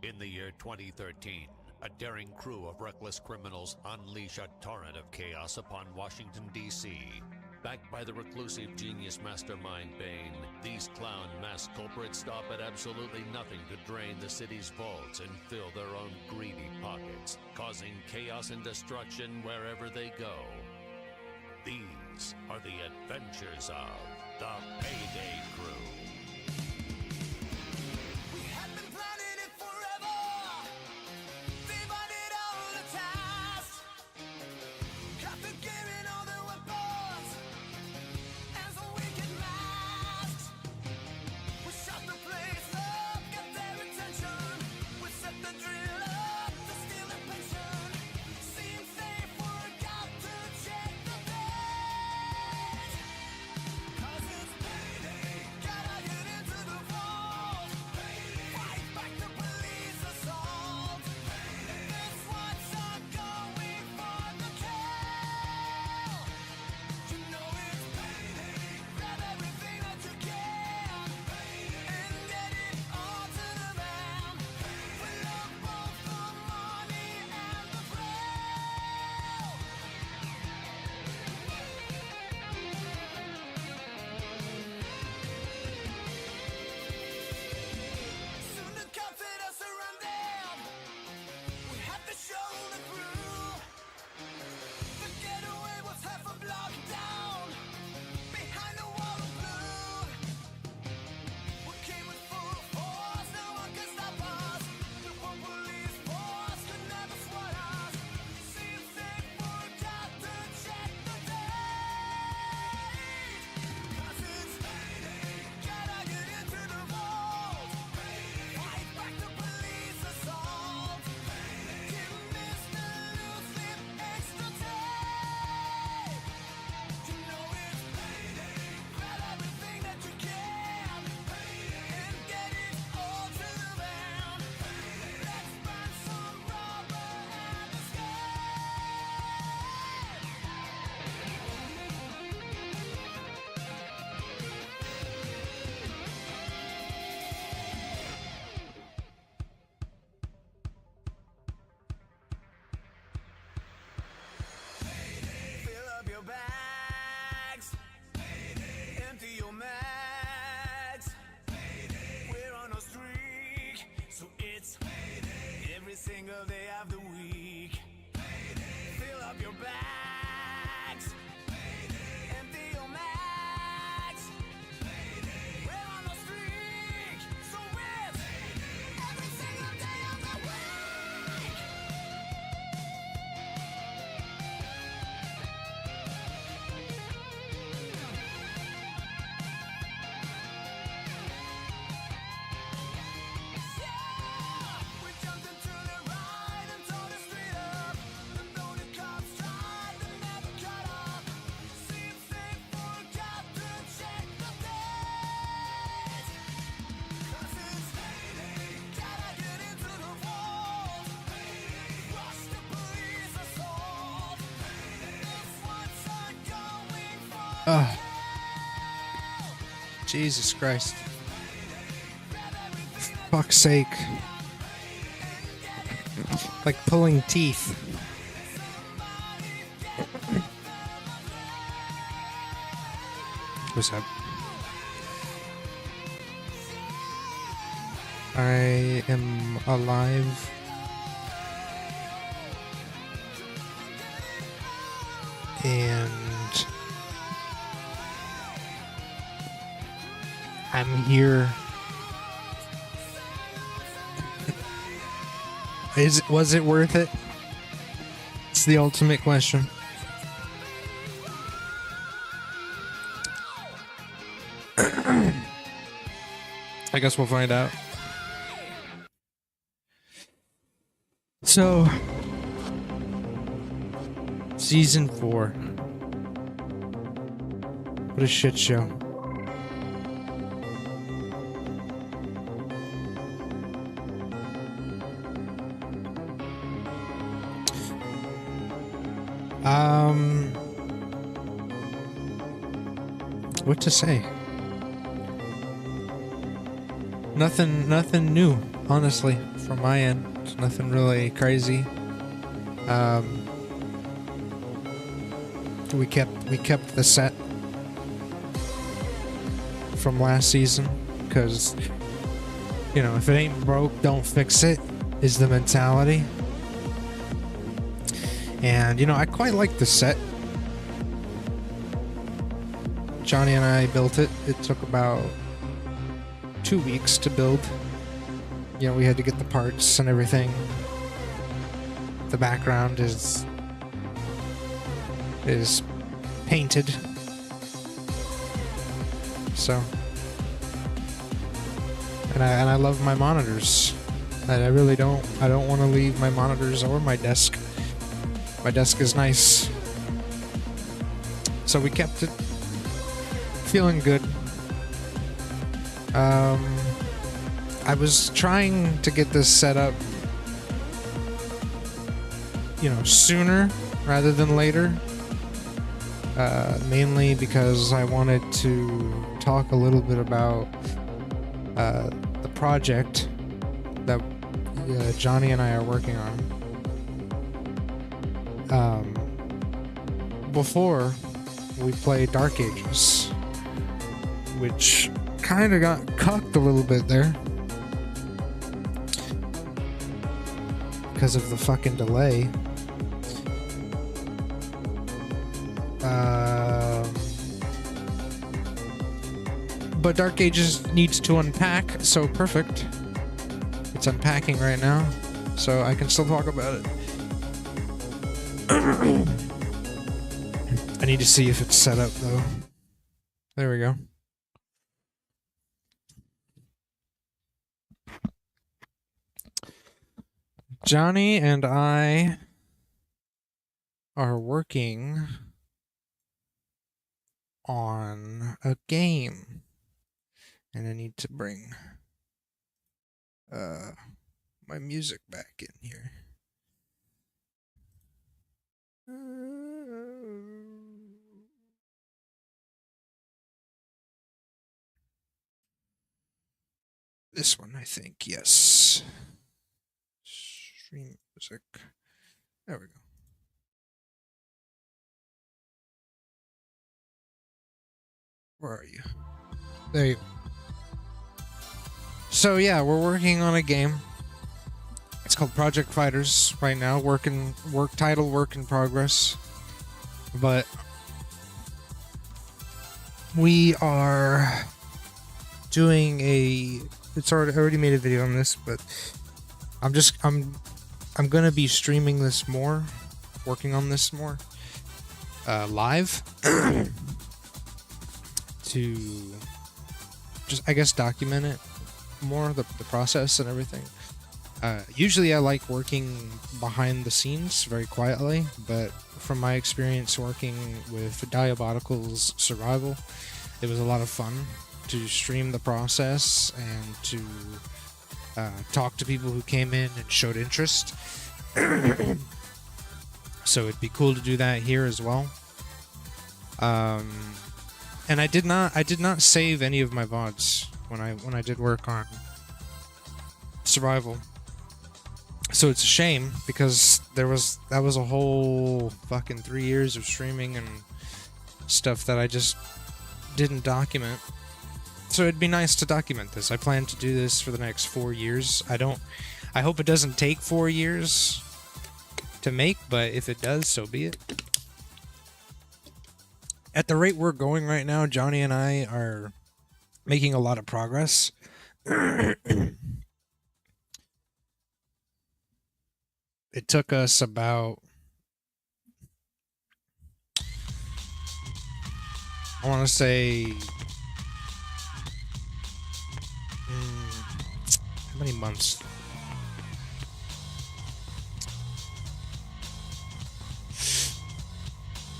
In the year 2013, a daring crew of reckless criminals unleash a torrent of chaos upon Washington, D.C. Backed by the reclusive genius mastermind Bane, these clown masked culprits stop at absolutely nothing to drain the city's vaults and fill their own greedy pockets, causing chaos and destruction wherever they go. These are the adventures of the Payday Crew. Single day of the week. Fill up your bags. Empty your mags. We're on a streak, so it's every single day of the week. Yeah, we jumped into the ride and tore the street up. The loaded cops tried to never cut up. Seems they forgot to check the dates. 'Cause it's payday, gotta get into the vault. Rush the police assault. This one's not going for Jesus Christ. Fuck's sake. Like pulling teeth. What's up? I am alive. And I'm here. Was it worth it? It's the ultimate question. I guess we'll find out. So, season 4. What a shit show. What to say? Nothing new. honestly, from my end. It's nothing really crazy. We kept the set from last season because, you know, if it ain't broke, don't fix it is the mentality. And, you know, I quite like the set. Johnny and I built it. It took about 2 weeks to build. You know, we had to get the parts and everything. The background is painted. So, and I love my monitors. I really don't. I don't want to leave my monitors or my desk. My desk is nice. So we kept it feeling good. I was trying to get this set up, you know, sooner rather than later. Mainly because I wanted to talk a little bit about the project that Johnny and I are working on. Before we played Dark Ages, which kind of got cucked a little bit there because of the fucking delay. But Dark Ages needs to unpack, so perfect. It's unpacking right now, so I can still talk about it. I need to see if it's set up, though. There we go. Johnny and I are working on a game. And I need to bring my music back in here. This one, I think, yes. Stream music. There we go. Where are you? There you go. So yeah, we're working on a game. It's called Project Fighters right now. Work in progress. But we are doing it's already made a video on this, but I'm gonna be streaming this more, working on this more live to just, I guess, document it more, the process and everything. Usually I like working behind the scenes very quietly, but from my experience working with Diabotical's Survival, it was a lot of fun to stream the process and to talk to people who came in and showed interest. So it'd be cool to do that here as well. And I did not save any of my VODs when I did work on Survival. So it's a shame because that was a whole fucking 3 years of streaming and stuff that I just didn't document. So it'd be nice to document this. I plan to do this for the next 4 years. I hope it doesn't take 4 years to make, but if it does, so be it. At the rate we're going right now, Johnny and I are making a lot of progress. It took us about, I want to say, how many months?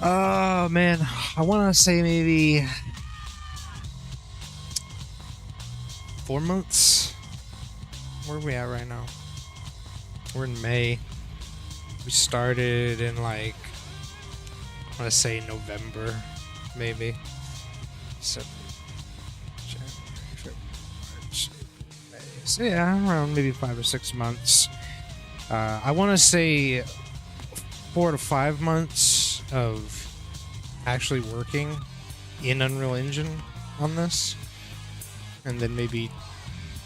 Oh man, I want to say maybe 4 months. Where are we at right now? We're in May. We started in, like, I want to say November, maybe. So, January, February, March, May. So yeah, around maybe 5 or 6 months. I want to say 4 to 5 months of actually working in Unreal Engine on this, and then maybe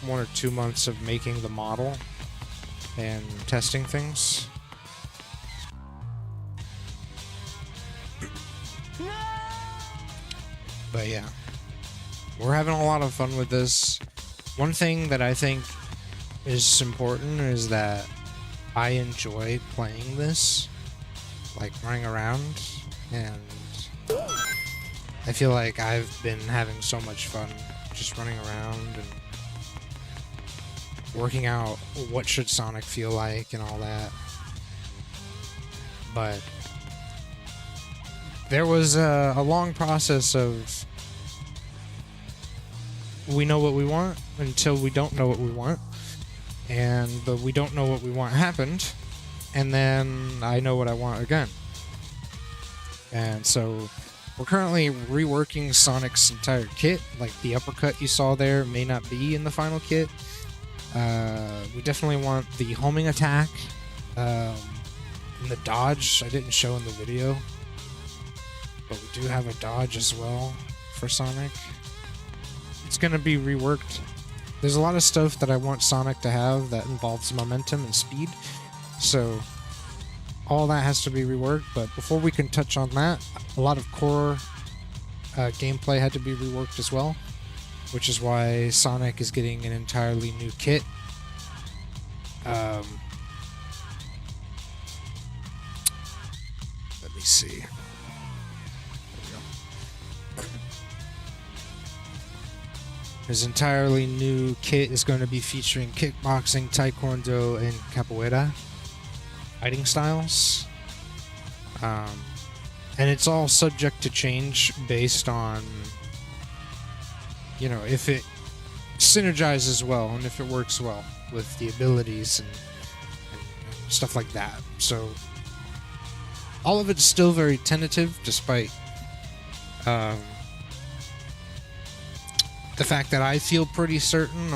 1 or 2 months of making the model and testing things. But yeah, we're having a lot of fun with this. One thing that I think is important is that I enjoy playing this, like running around, and I feel like I've been having so much fun just running around and working out what should Sonic feel like and all that. But there was a long process of we know what we want until we don't know what we want, and the we don't know what we want happened, and then I know what I want again. And so we're currently reworking Sonic's entire kit. Like the uppercut you saw there may not be in the final kit. We definitely want the homing attack, and the dodge I didn't show in the video, but we do have a dodge as well for Sonic. It's going to be reworked. There's a lot of stuff that I want Sonic to have that involves momentum and speed, so all that has to be reworked. But before we can touch on that, a lot of core gameplay had to be reworked as well, which is why Sonic is getting an entirely new kit. Let me see. There we go. His entirely new kit is going to be featuring kickboxing, taekwondo, and capoeira fighting styles. And it's all subject to change based on, you know, if it synergizes well and if it works well with the abilities and stuff like that. So all of it's still very tentative, despite the fact that I feel pretty certain.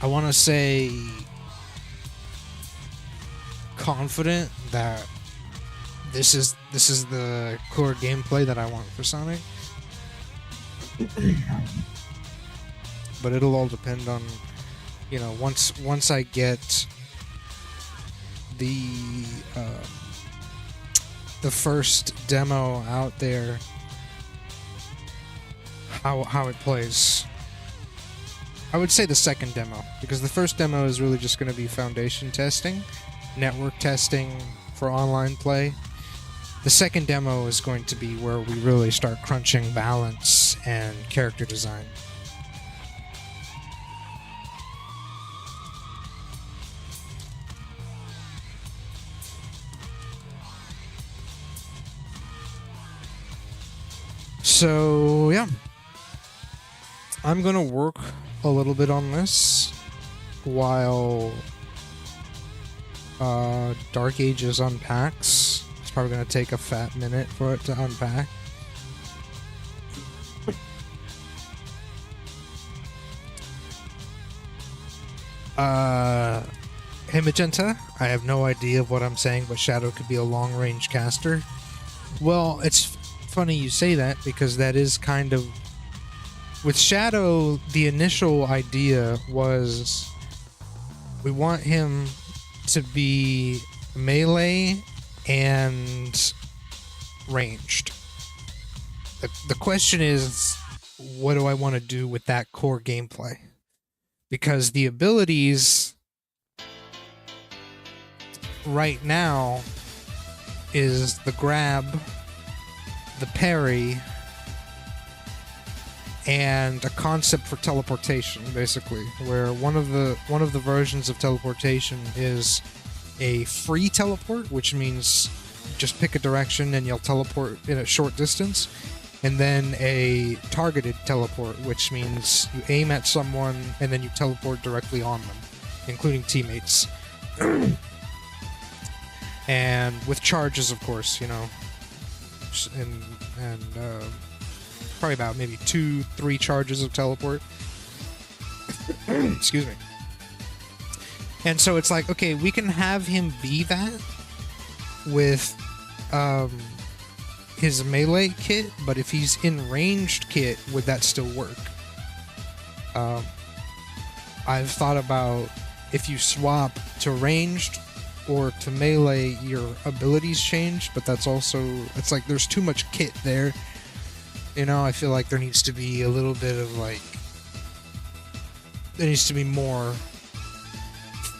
I want to say confident that this is the core gameplay that I want for Sonic. But it'll all depend on, you know, once I get the first demo out there, how it plays. I would say the second demo, because the first demo is really just going to be foundation testing, network testing for online play. The second demo is going to be where we really start crunching balance and character design. So, yeah. I'm going to work a little bit on this while Dark Ages unpacks. It's probably going to take a fat minute for it to unpack. Hey Magenta, I have no idea what I'm saying, but Shadow could be a long-range caster. Well, it's funny you say that, because that is kind of... With Shadow, the initial idea was we want him to be melee and ranged. The question is, what do I want to do with that core gameplay? Because the abilities right now is the grab, the parry, and a concept for teleportation, basically, where one of the versions of teleportation is a free teleport, which means you just pick a direction and you'll teleport in a short distance, and then a targeted teleport, which means you aim at someone and then you teleport directly on them, including teammates. And with charges, of course, you know, and probably about maybe 2-3 charges of teleport. Excuse me. And so it's like, okay, we can have him be that with his melee kit, but if he's in ranged kit, would that still work? I've thought about if you swap to ranged or to melee, your abilities change, but that's also, it's like there's too much kit there. You know, I feel like there needs to be a little bit of like, there needs to be more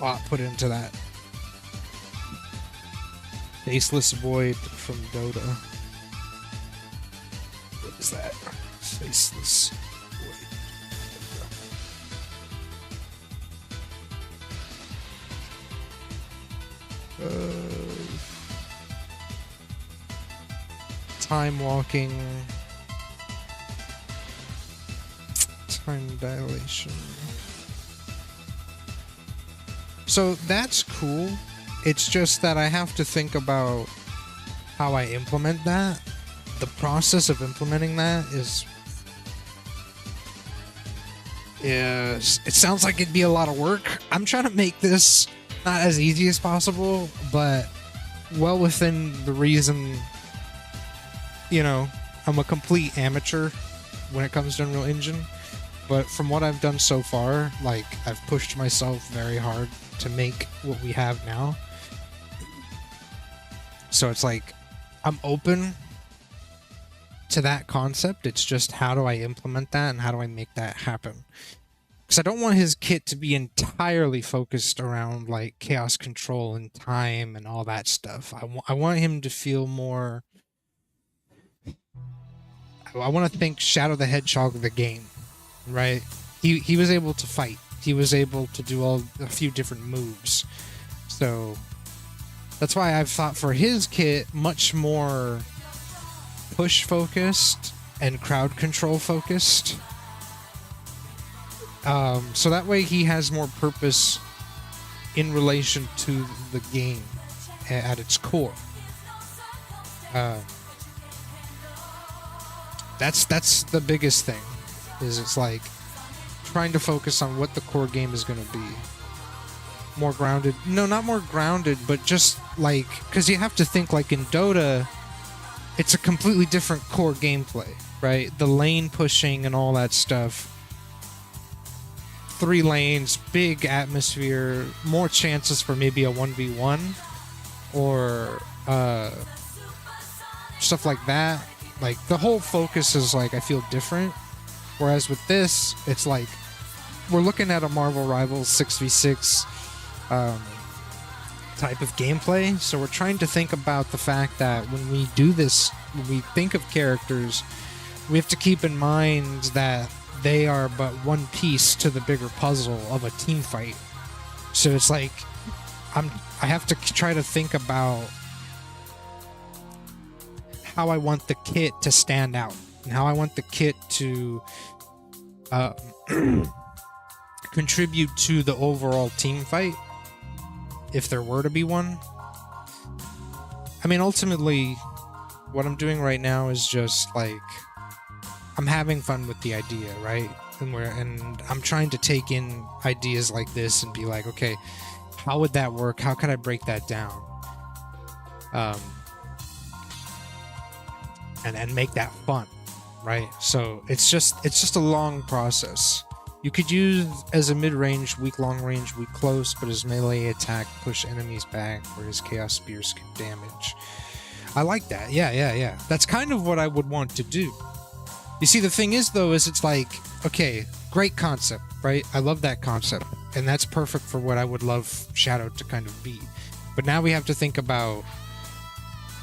thought put into that. Faceless Void from Dota. What is that? Faceless Void. Time walking. Time dilation. So that's cool. It's just that I have to think about how I implement that. The process of implementing that is it sounds like it'd be a lot of work. I'm trying to make this not as easy as possible, but well within the reason. You know, I'm a complete amateur when it comes to Unreal Engine, but from what I've done so far, like, I've pushed myself very hard to make what we have now. So it's like, I'm open to that concept. It's just, how do I implement that and how do I make that happen? Because I don't want his kit to be entirely focused around like chaos control and time and all that stuff. I want him to feel more... I want to think Shadow the Hedgehog of the game, right? He was able to fight. He was able to do a few different moves. So that's why I've thought for his kit much more push focused and crowd control focused. So that way he has more purpose in relation to the game at its core. That's the biggest thing, is it's like trying to focus on what the core game is going to be. More grounded. No, not more grounded, but just like, because you have to think like in Dota, it's a completely different core gameplay, right? The lane pushing and all that stuff. 3 lanes, big atmosphere, more chances for maybe a 1v1 or stuff like that. Like, the whole focus is, like, I feel different. Whereas with this, it's like, we're looking at a Marvel Rivals 6v6 type of gameplay. So we're trying to think about the fact that when we do this, when we think of characters, we have to keep in mind that they are but one piece to the bigger puzzle of a team fight. So it's like, I have to try to think about how I want the kit to stand out and how I want the kit to contribute to the overall team fight, if there were to be one. I mean, ultimately, what I'm doing right now is just like, I'm having fun with the idea, right? And I'm trying to take in ideas like this and be like, okay, how would that work? How could I break that down? And make that fun, right? So it's just a long process. You could use as a mid-range, weak long range, weak close, but his melee attack push enemies back, where his chaos spears can damage. I like that. Yeah. That's kind of what I would want to do. You see, the thing is, though, is it's like, okay, great concept, right? I love that concept, and that's perfect for what I would love Shadow to kind of be. But now we have to think about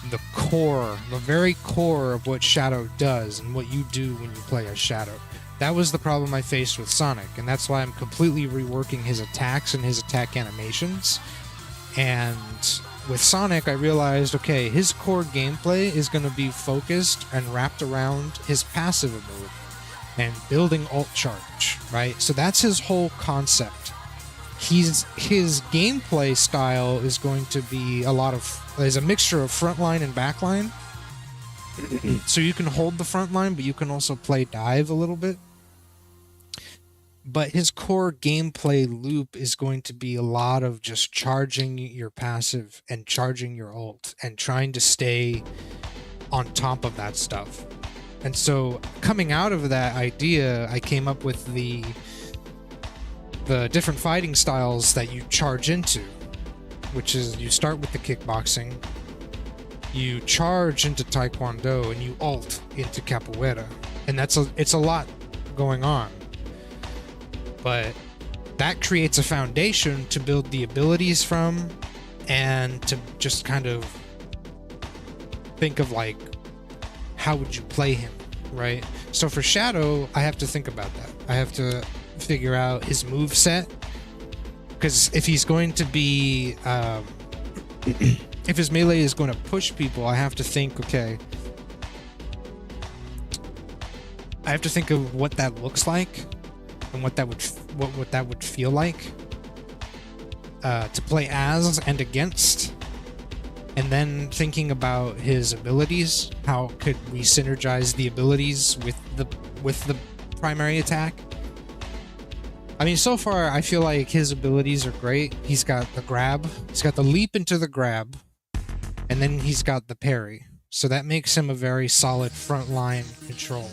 the core, the very core of what Shadow does and what you do when you play as Shadow. That was the problem I faced with Sonic, and that's why I'm completely reworking his attacks and his attack animations. And with Sonic, I realized, okay, his core gameplay is going to be focused and wrapped around his passive ability and building ult charge, right? So that's his whole concept. His gameplay style is going to be is a mixture of frontline and backline. So you can hold the front line, but you can also play dive a little bit. But his core gameplay loop is going to be a lot of just charging your passive and charging your ult and trying to stay on top of that stuff. And so coming out of that idea, I came up with the different fighting styles that you charge into, which is you start with the kickboxing, you charge into taekwondo, and you ult into capoeira. And it's a lot going on. But that creates a foundation to build the abilities from, and to just kind of think of like, how would you play him, right? So for Shadow, I have to think about that. I have to figure out his move set, because if he's going to be if his melee is going to push people, I have to think, okay, I have to think of what that looks like and what that would feel like to play as and against, and then thinking about his abilities. How could we synergize the abilities with the primary attack? I mean, so far I feel like his abilities are great. He's got the grab, he's got the leap into the grab, and then he's got the parry. So that makes him a very solid frontline control.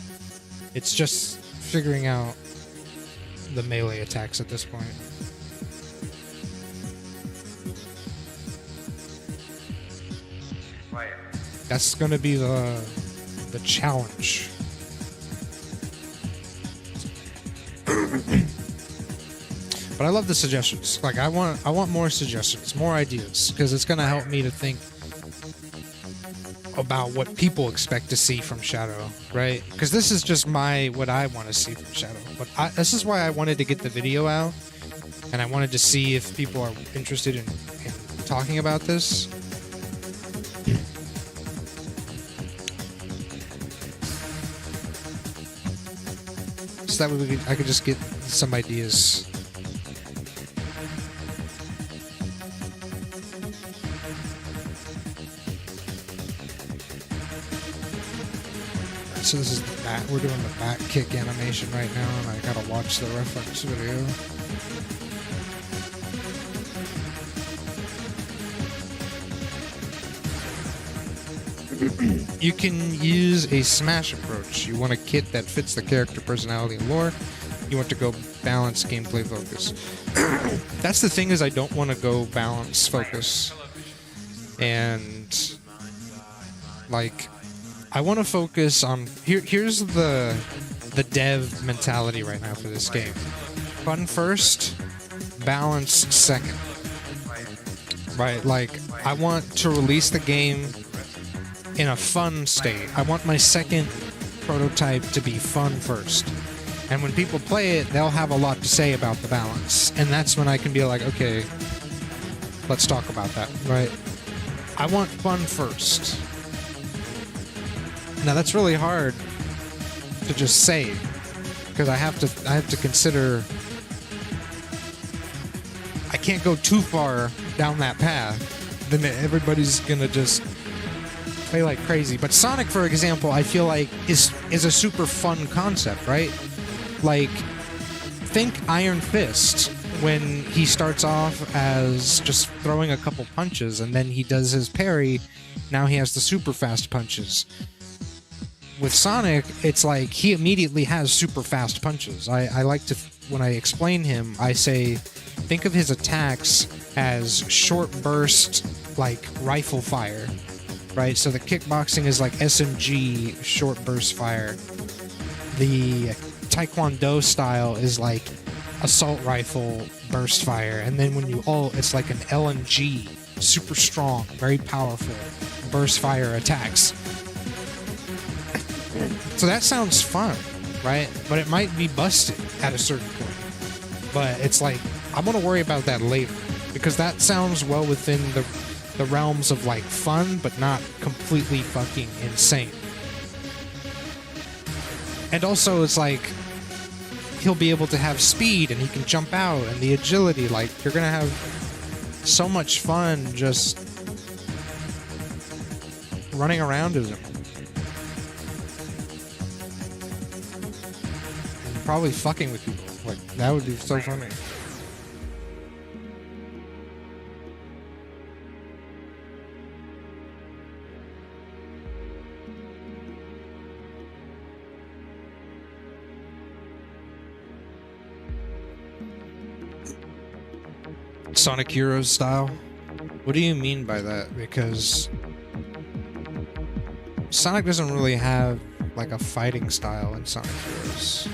It's just figuring out the melee attacks at this point. That's going to be the challenge. But I love the suggestions. Like, I want more suggestions, more ideas, because it's going to help me to think about what people expect to see from Shadow, right? Because this is just what I want to see from Shadow. But this is why I wanted to get the video out, and I wanted to see if people are interested in talking about this. So that way I could just get some ideas. So this is the bat. We're doing the bat kick animation right now, and I gotta watch the reference video. You can use a smash approach. You want a kit that fits the character personality and lore. You want to go balance gameplay focus. That's the thing, is I don't want to go balance focus. And like, I want to focus on here's the dev mentality right now for this game. Fun first, balance second. Right? Like, I want to release the game in a fun state. I want my second prototype to be fun first. And when people play it, they'll have a lot to say about the balance. And that's when I can be like, okay, let's talk about that, right? I want fun first. Now that's really hard to just say, because I have to consider, I can't go too far down that path. Then everybody's gonna just play like crazy. But Sonic, for example, I feel like is a super fun concept, right? Like, think Iron Fist, when he starts off as just throwing a couple punches, and then he does his parry. Now he has the super fast punches. With Sonic, it's like he immediately has super fast punches. I like to, when I explain him, I say, think of his attacks as short burst, like rifle fire, right? So the kickboxing is like SMG, short burst fire. The Taekwondo style is like assault rifle burst fire. And then when you ult, it's like an LMG, super strong, very powerful burst fire attacks. So that sounds fun, right? But it might be busted at a certain point. But it's like, I'm going to worry about that later, because that sounds well within the realms of like fun, but not completely fucking insane. And also, it's like, he'll be able to have speed, and he can jump out, and the agility. Like, you're going to have so much fun just running around as him. probably fucking with people. Like, that would be so funny. Sonic Heroes style? What do you mean by that? Because Sonic doesn't really have like a fighting style in Sonic Heroes.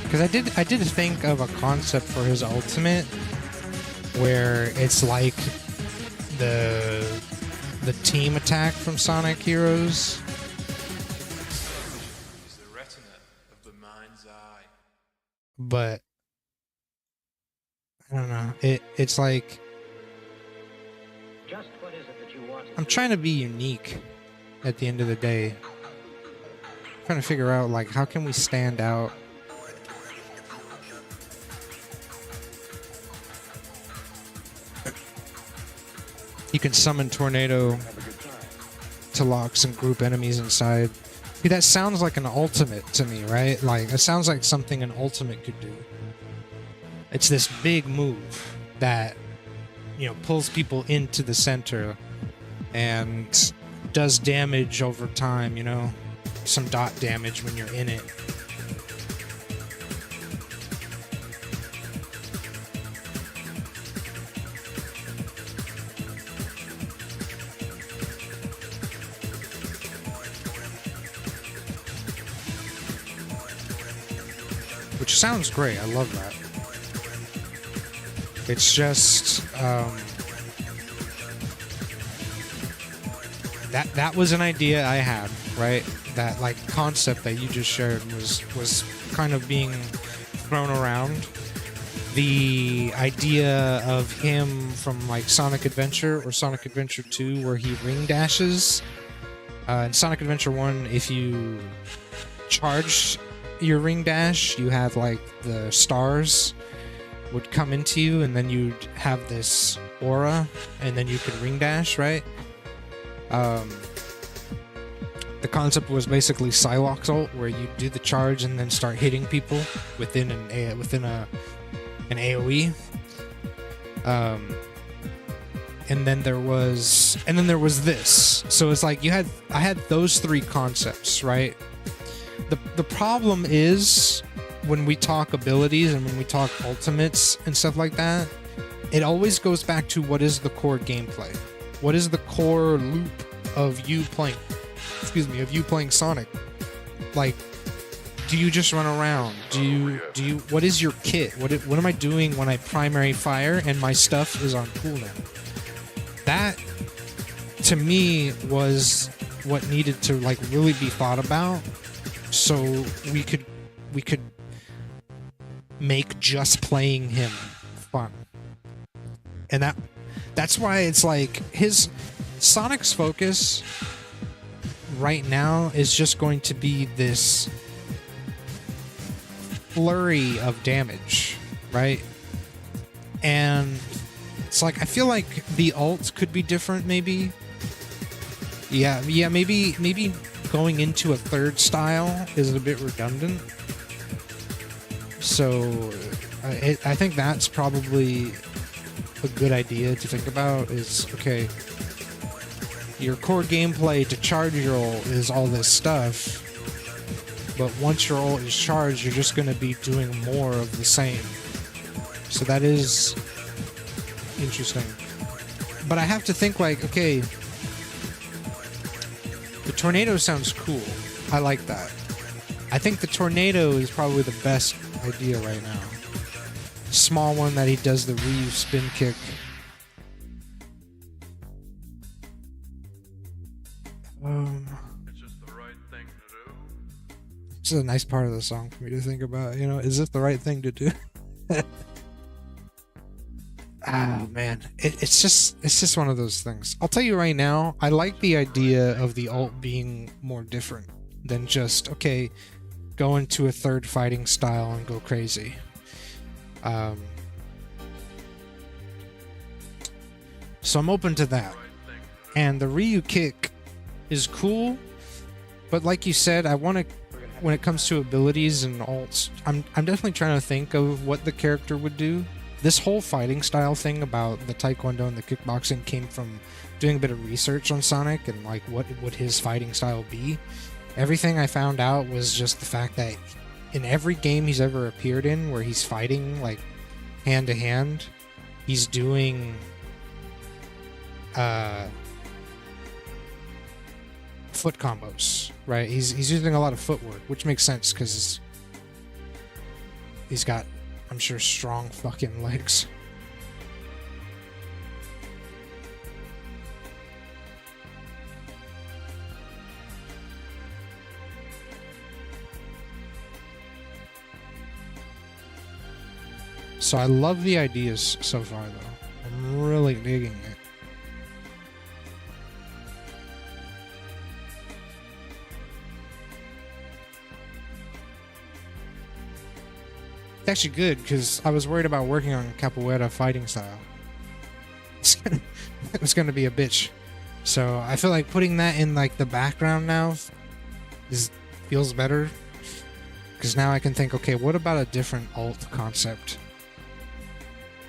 Because I did think of a concept for his ultimate where it's like the team attack from Sonic Heroes. Is the retina of the mind's eye. But I don't know. It's like Just what is it that you want? I'm trying to be unique at the end of the day. Trying to figure out like how can we stand out. You can summon Tornado to lock some group enemies inside. See, that sounds like an ultimate to me, right? Like, it sounds like something an ultimate could do. It's this big move that, you know, pulls people into the center and does damage over time, you know? Some dot damage when you're in it. Which sounds great. I love that. It's just that was an idea I had, right? That like concept that you just shared was kind of being thrown around. The idea of him from like Sonic Adventure or Sonic Adventure 2 where he ring dashes. In Sonic Adventure 1, if you charged your ring dash, you had like the stars would come into you and then you'd have this aura and then you could ring dash, right? The concept was basically Psylocke's ult where you do the charge and then start hitting people within an AoE. And then there was this. So it's like I had those three concepts, right? The problem is when we talk abilities and when we talk ultimates and stuff like that, it always goes back to what is the core gameplay? What is the core loop of you playing Sonic? Like, do you just run around? Do you what is your kit? What am I doing when I primary fire and my stuff is on cooldown? That to me was what needed to like really be thought about. So we could make just playing him fun. And that's why it's like his Sonic's focus right now is just going to be this flurry of damage, right? And it's like I feel like the ult could be different maybe. Yeah, maybe going into a third style is a bit redundant. So I think that's probably a good idea to think about is, okay, your core gameplay to charge your ult is all this stuff, but once your ult is charged, you're just going to be doing more of the same. So that is interesting. But I have to think like, okay, the tornado sounds cool. I like that. I think the tornado is probably the best idea right now. Small one that he does the Ryu spin kick. It's just the right thing to do. It's a nice part of the song for me to think about. You know, is this the right thing to do? Ah, man, it's just one of those things. I'll tell you right now, I like the idea of the ult being more different than just, okay, go into a third fighting style and go crazy. So I'm open to that. And the Ryu kick is cool, but like you said, I want to, when it comes to abilities and ults, I'm definitely trying to think of what the character would do. This whole fighting style thing about the Taekwondo and the kickboxing came from doing a bit of research on Sonic and like what would his fighting style be. Everything I found out was just the fact that in every game he's ever appeared in where he's fighting like hand to hand, he's doing foot combos, right? He's using a lot of footwork, which makes sense because he's got, I'm sure, strong fucking legs. So I love the ideas so far, though. I'm really digging it. It's actually good because I was worried about working on capoeira fighting style. It was going to be a bitch. So I feel like putting that in like the background now feels better because now I can think, okay, what about a different ult concept?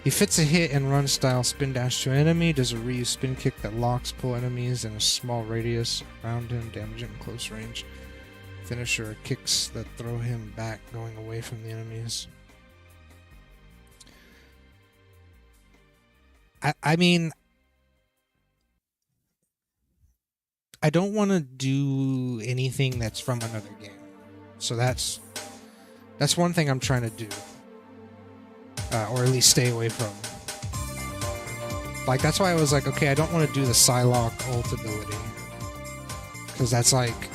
He fits a hit and run style spin dash to enemy, does a Ryu spin kick that locks pull enemies in a small radius around him, damaging close range. Finisher kicks that throw him back, going away from the enemies. I mean, I don't want to do anything that's from another game. So that's one thing I'm trying to do. Or at least stay away from. Like, that's why I was like, okay, I don't want to do the Psylocke ult ability. Because that's like...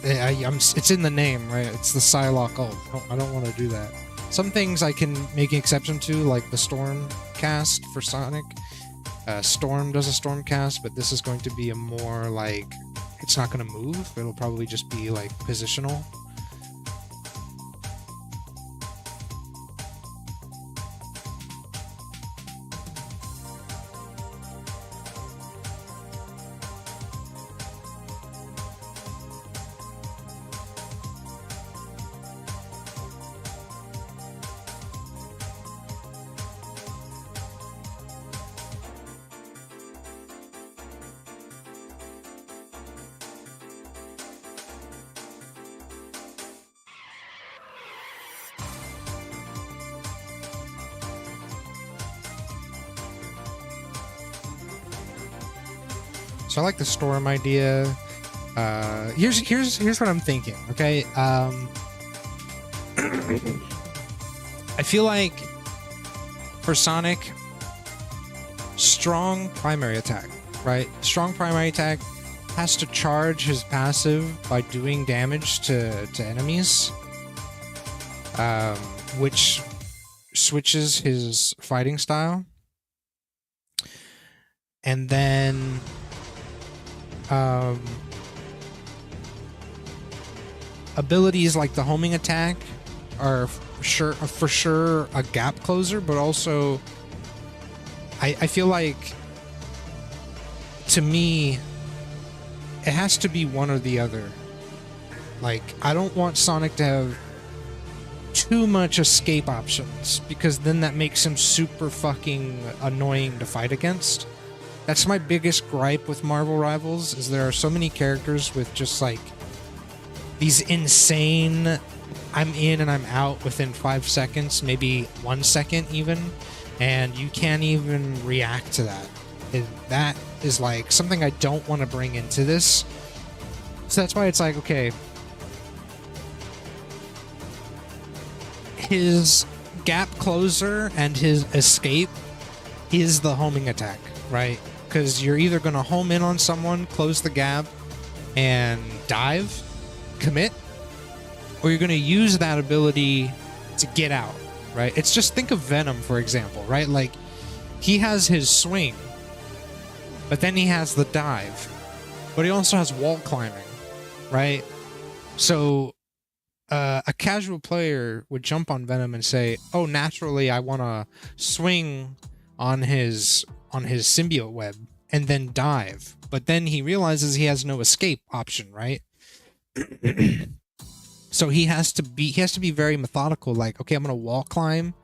it's in the name, right? It's the Psylocke ult. I don't want to do that. Some things I can make an exception to, like the Storm cast for Sonic. Storm does a Storm cast, but this is going to be a more like... It's not going to move. It'll probably just be like positional. So I like the Storm idea. Here's what I'm thinking. Okay, I feel like for Sonic, strong primary attack, right? Strong primary attack has to charge his passive by doing damage to enemies, which switches his fighting style, and then abilities like the homing attack are for sure a gap closer, but also I feel like, to me, it has to be one or the other. Like, I don't want Sonic to have too much escape options, because then that makes him super fucking annoying to fight against. That's my biggest gripe with Marvel Rivals, is there are so many characters with just like these insane I'm in and I'm out within 5 seconds, maybe 1 second even, and you can't even react to that. That is like something I don't want to bring into this. So that's why it's like, okay, his gap closer and his escape is the homing attack, right? Because you're either going to home in on someone, close the gap, and dive, commit, or you're going to use that ability to get out, right? It's just, think of Venom, for example, right? Like, he has his swing, but then he has the dive, but he also has wall climbing, right? So a casual player would jump on Venom and say, oh, naturally I want to swing on his symbiote web and then dive, but then he realizes he has no escape option, right? So he has to be very methodical, like, okay, I'm gonna wall climb,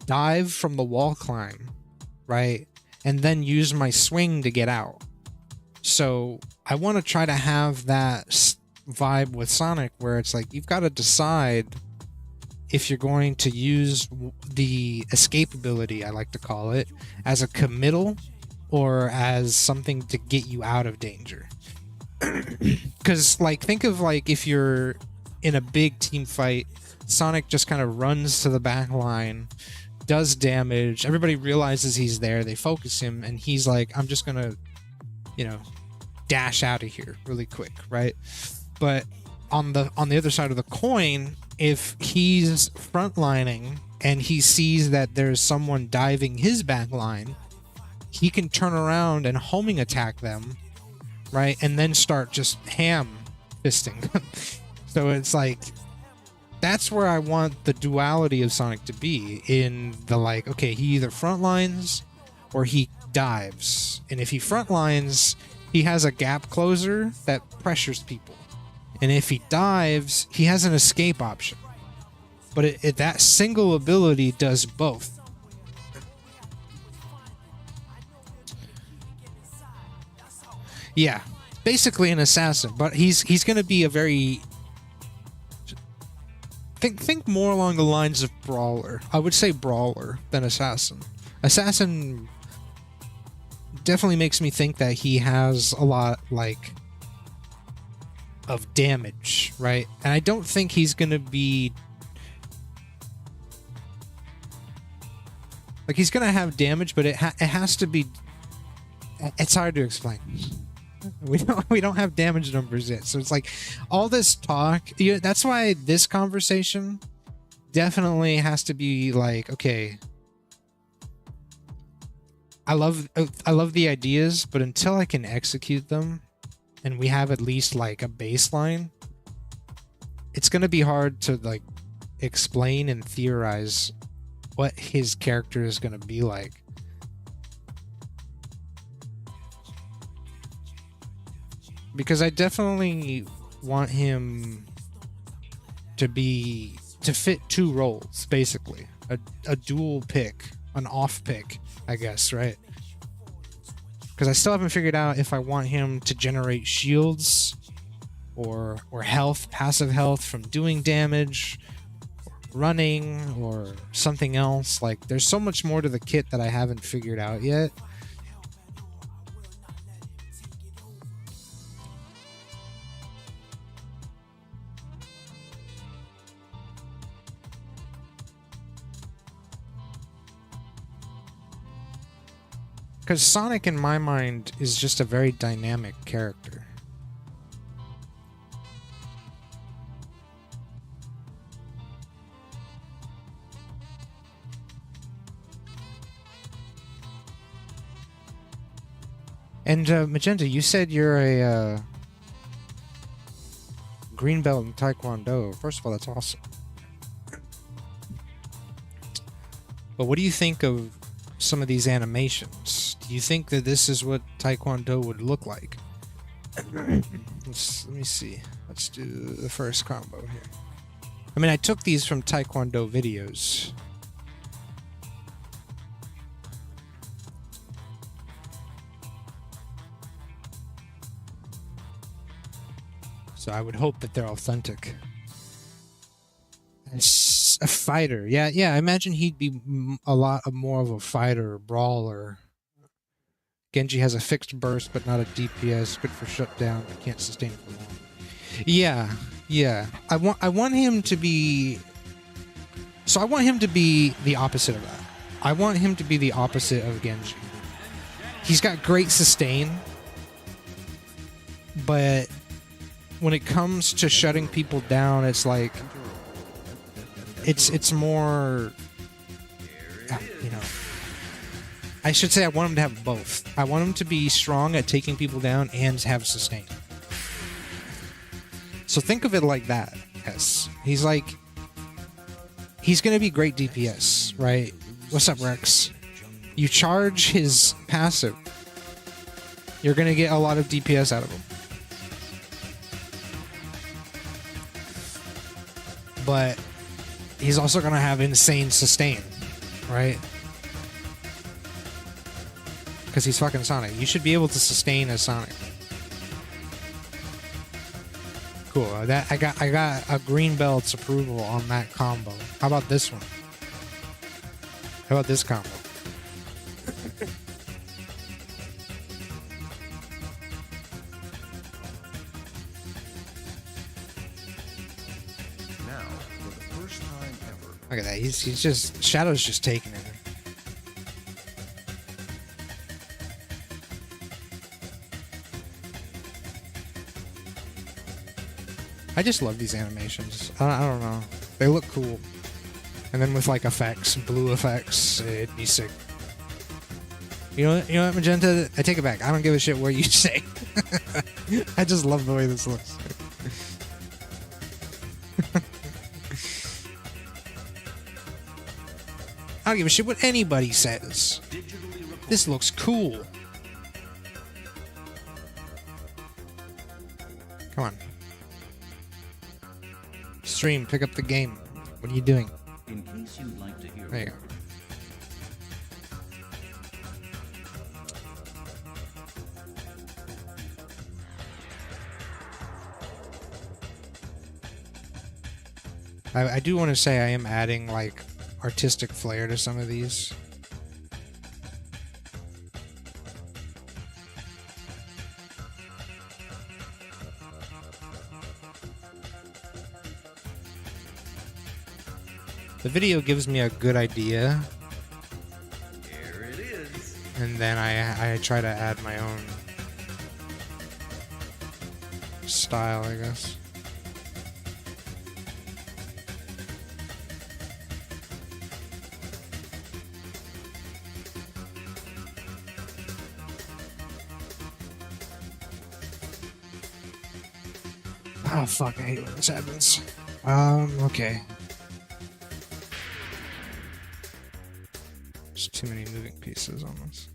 dive from the wall climb, right, and then use my swing to get out. So I want to try to have that vibe with Sonic, where it's like, you've got to decide if you're going to use the escape ability, I like to call it, as a committal or as something to get you out of danger. Because, like, think of, like, if you're in a big team fight, Sonic just kind of runs to the back line, does damage, everybody realizes he's there, they focus him, and he's like, I'm just gonna, dash out of here really quick, right? But on the other side of the coin, if he's frontlining and he sees that there's someone diving his back line, he can turn around and homing attack them, right? And then start just ham fisting. So it's like, that's where I want the duality of Sonic to be, in the, like, okay, he either frontlines or he dives. And if he frontlines, he has a gap closer that pressures people. And if he dives, he has an escape option. But that single ability does both. Yeah, basically an assassin, but he's going to be a very... Think more along the lines of brawler. I would say brawler than assassin. Assassin definitely makes me think that he has a lot, like, of damage, right? And I don't think he's gonna be, like, he's gonna have damage, but it has to be. It's hard to explain. We don't have damage numbers yet, so it's like all this talk. That's why this conversation definitely has to be like, okay, I love the ideas, but until I can execute them and we have at least, like, a baseline, it's gonna be hard to, like, explain and theorize what his character is gonna be like. Because I definitely want him to fit two roles, basically. A dual pick, an off pick, I guess, right? Because I still haven't figured out if I want him to generate shields or health, passive health from doing damage, or running, or something else. Like, there's so much more to the kit that I haven't figured out yet. Because Sonic, in my mind, is just a very dynamic character. And Magenta, you said you're a green belt in Taekwondo. First of all, that's awesome. But what do you think of some of these animations? Do you think that this is what Taekwondo would look like? Let me see. Let's do the first combo here. I mean, I took these from Taekwondo videos. So I would hope that they're authentic. A fighter. Yeah, I imagine he'd be a lot more of a fighter, brawler. Genji has a fixed burst, but not a DPS. Good for shutdown, but can't sustain it for long. Yeah. I want him to be... So I want him to be the opposite of that. I want him to be the opposite of Genji. He's got great sustain, but when it comes to shutting people down, it's like it's more, you know, I should say I want him to have both. I want him to be strong at taking people down and have sustain. So think of it like that. Yes. He's going to be great DPS, right? What's up, Rex? You charge his passive, you're going to get a lot of DPS out of him. But he's also going to have insane sustain, right? Because he's fucking Sonic. You should be able to sustain as Sonic. Cool. That I got a green belt's approval on that combo. How about this one? How about this combo? Now, for the first time ever, Look at that. He's just Shadow's just taking it. I just love these animations. I don't know. They look cool. And then with like effects, blue effects, it'd be sick. You know what, Magenta? I take it back. I don't give a shit what you say. I just love the way this looks. I don't give a shit what anybody says. This looks cool. Come on. Stream, pick up the game. What are you doing? In case you'd like to hear There you go. I do want to say I am adding like artistic flair to some of these. The video gives me a good idea, Here it is. and then I try to add my own style, I guess. Oh fuck, I hate when this happens. Okay. There's too many moving pieces on this.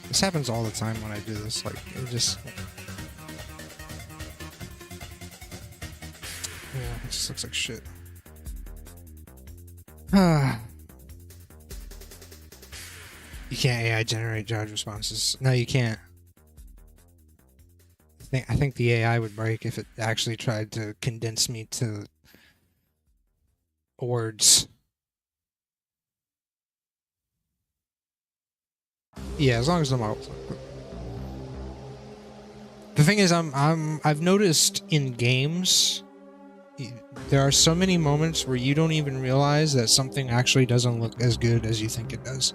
This happens all the time when I do this, like, it just... Yeah, it just looks like shit. You can't AI generate judge responses. No, you can't. I think the AI would break if it actually tried to condense me to words. Yeah, as long as I'm out. The thing is, I've noticed in games, there are so many moments where you don't even realize that something actually doesn't look as good as you think it does.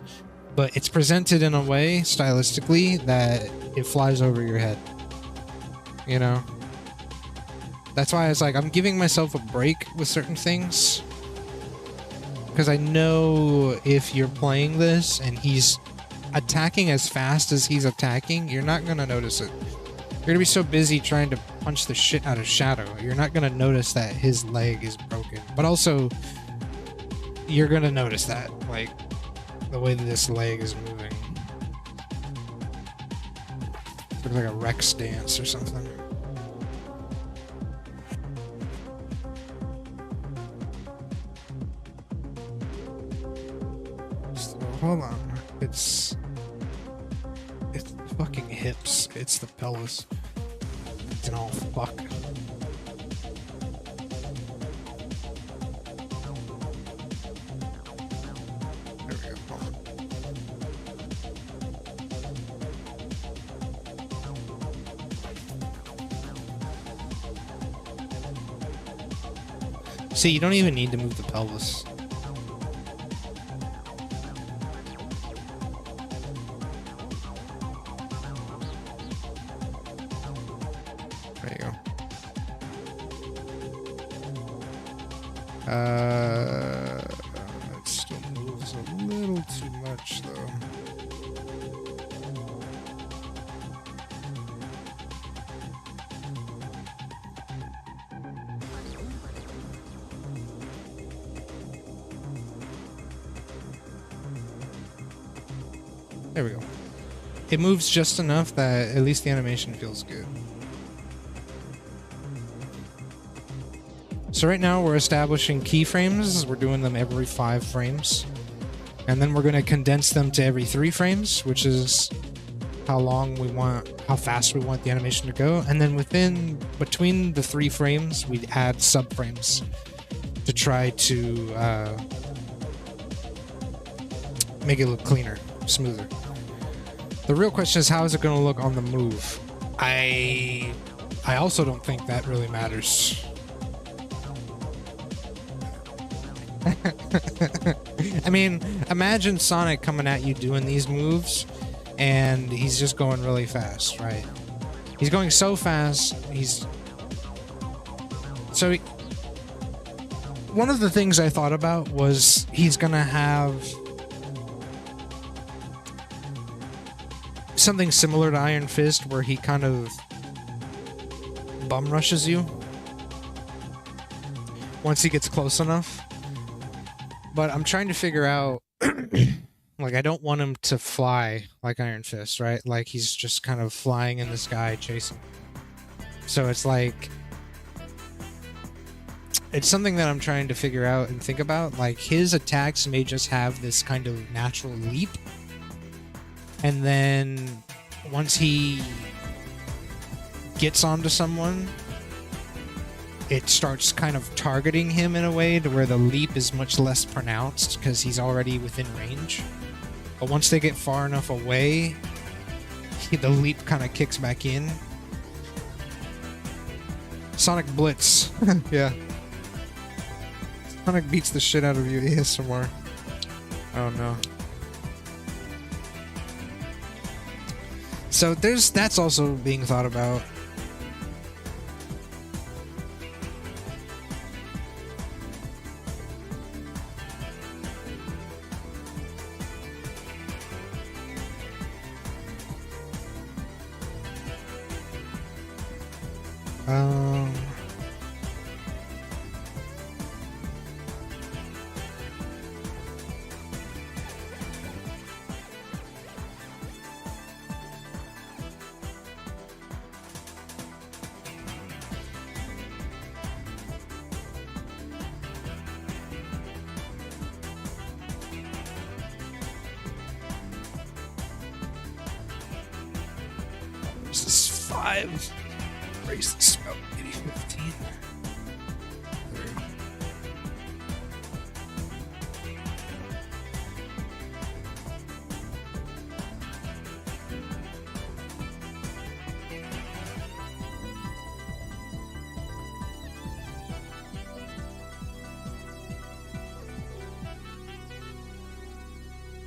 But it's presented in a way, stylistically, that it flies over your head. You know? That's why it's like, I'm giving myself a break with certain things. Because I know if you're playing this and he's attacking as fast as he's attacking, you're not going to notice it. You're going to be so busy trying to punch the shit out of Shadow, you're not going to notice that his leg is broken. But also, you're going to notice that, like, the way that this leg is moving. Looks like a Rex dance or something. So, hold on. It's the fucking hips. It's the pelvis. It's an all fuck. There we go. Hold on. See, you don't even need to move the pelvis. There you go. It still moves a little too much, though. There we go. It moves just enough that at least the animation feels good. So right now we're establishing keyframes. We're doing them every 5 frames. And then we're going to condense them to every 3 frames, which is how fast we want the animation to go. And then between the 3 frames, we add subframes to try to make it look cleaner, smoother. The real question is, how is it going to look on the move? I also don't think that really matters. I mean, imagine Sonic coming at you doing these moves, and he's just going really fast, right? He's going so fast, one of the things I thought about was he's gonna have something similar to Iron Fist, where he kind of bum rushes you once he gets close enough. But I'm trying to figure out, like, I don't want him to fly like Iron Fist, right? Like, he's just kind of flying in the sky, chasing. So it's like, it's something that I'm trying to figure out and think about. Like, his attacks may just have this kind of natural leap. And then once he gets onto someone, it starts kind of targeting him in a way to where the leap is much less pronounced because he's already within range. But once they get far enough away, the leap kind of kicks back in. Sonic Blitz. Yeah. Sonic beats the shit out of you ASMR. Oh no. So that's also being thought about. This is 5. Raise this about maybe 15. There we go.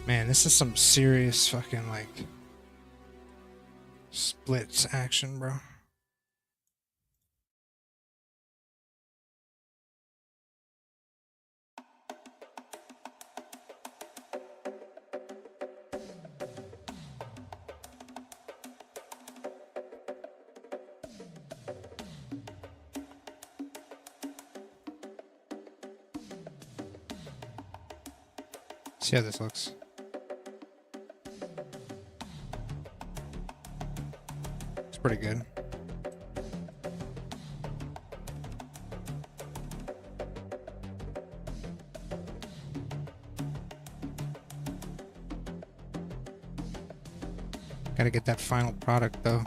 Man, this is some serious fucking, like, splits action, bro. See how this looks. pretty good. Gotta get that final product though.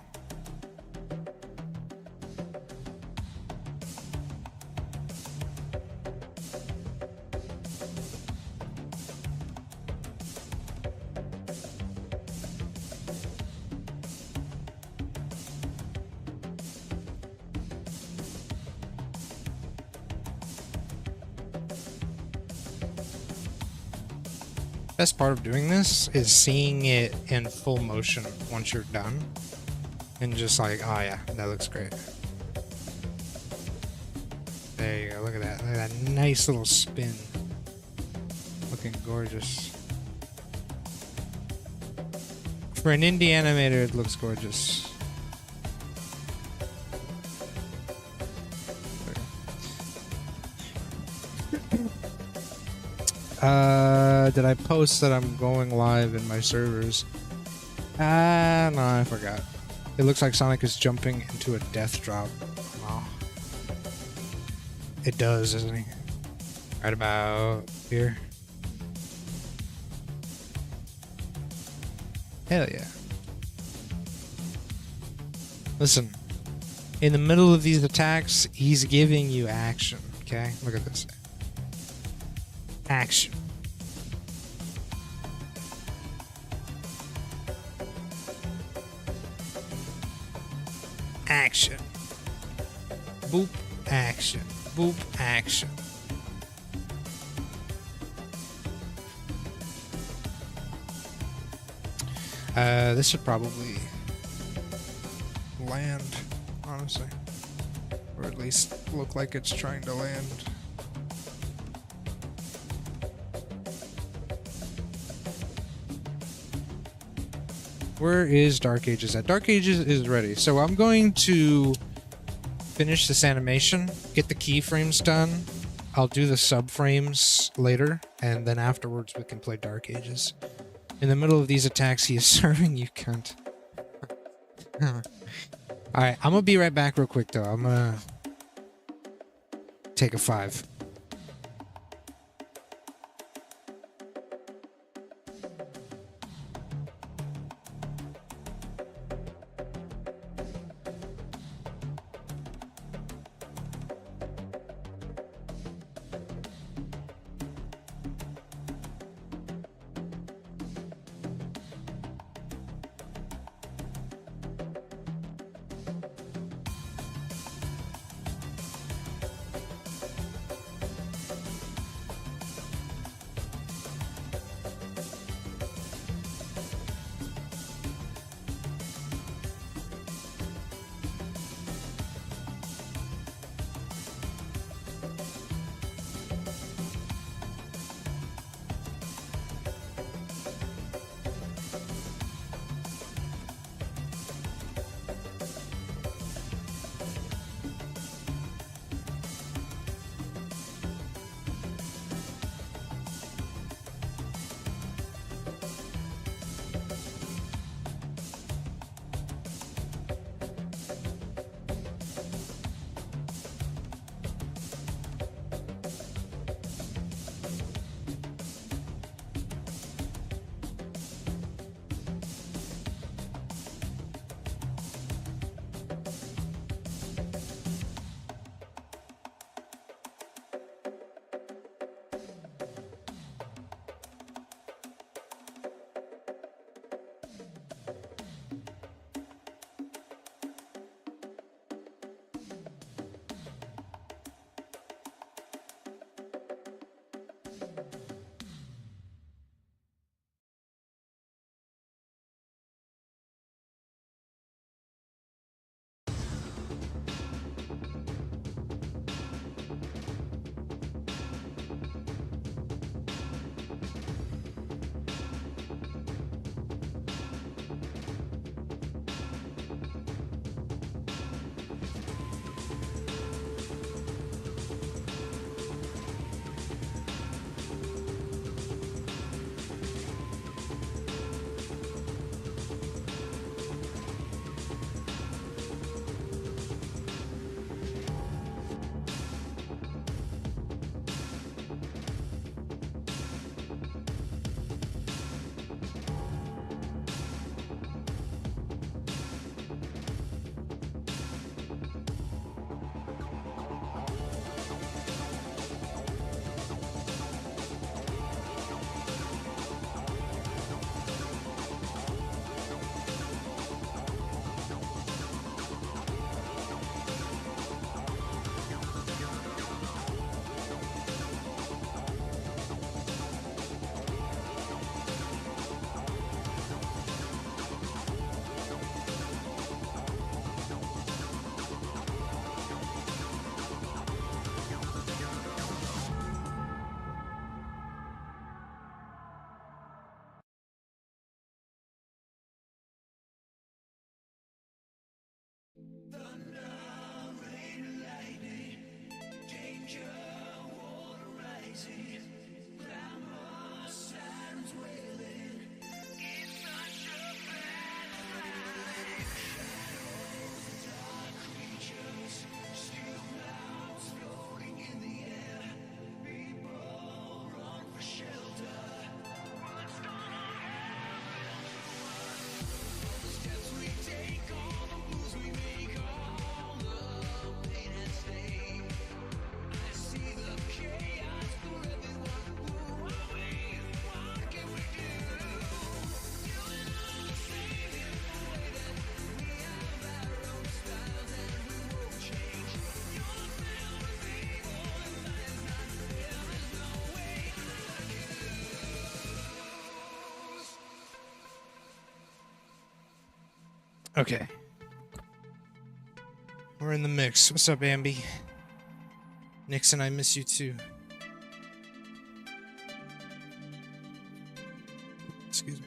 Best part of doing this is seeing it in full motion once you're done and just like, oh yeah, that looks great. There you go, look at that. Look at that nice little spin. Looking gorgeous. For an indie animator, it looks gorgeous. Did I post that I'm going live in my servers? No, I forgot. It looks like Sonic is jumping into a death drop. Oh. It does, doesn't he? Right about here. Hell yeah. Listen, in the middle of these attacks, he's giving you action, okay? Look at this. Action. Action. Boop, action. Boop, action. This should probably land, honestly. Or at least look like it's trying to land. Where is Dark Ages at? Dark Ages is ready. So I'm going to finish this animation, get the keyframes done. I'll do the subframes later, and then afterwards we can play Dark Ages. In the middle of these attacks, he is serving you cunt. Alright, I'm gonna be right back real quick though. I'm gonna take a 5. Okay. We're in the mix. What's up, Ambi? Nixon, I miss you too. Excuse me.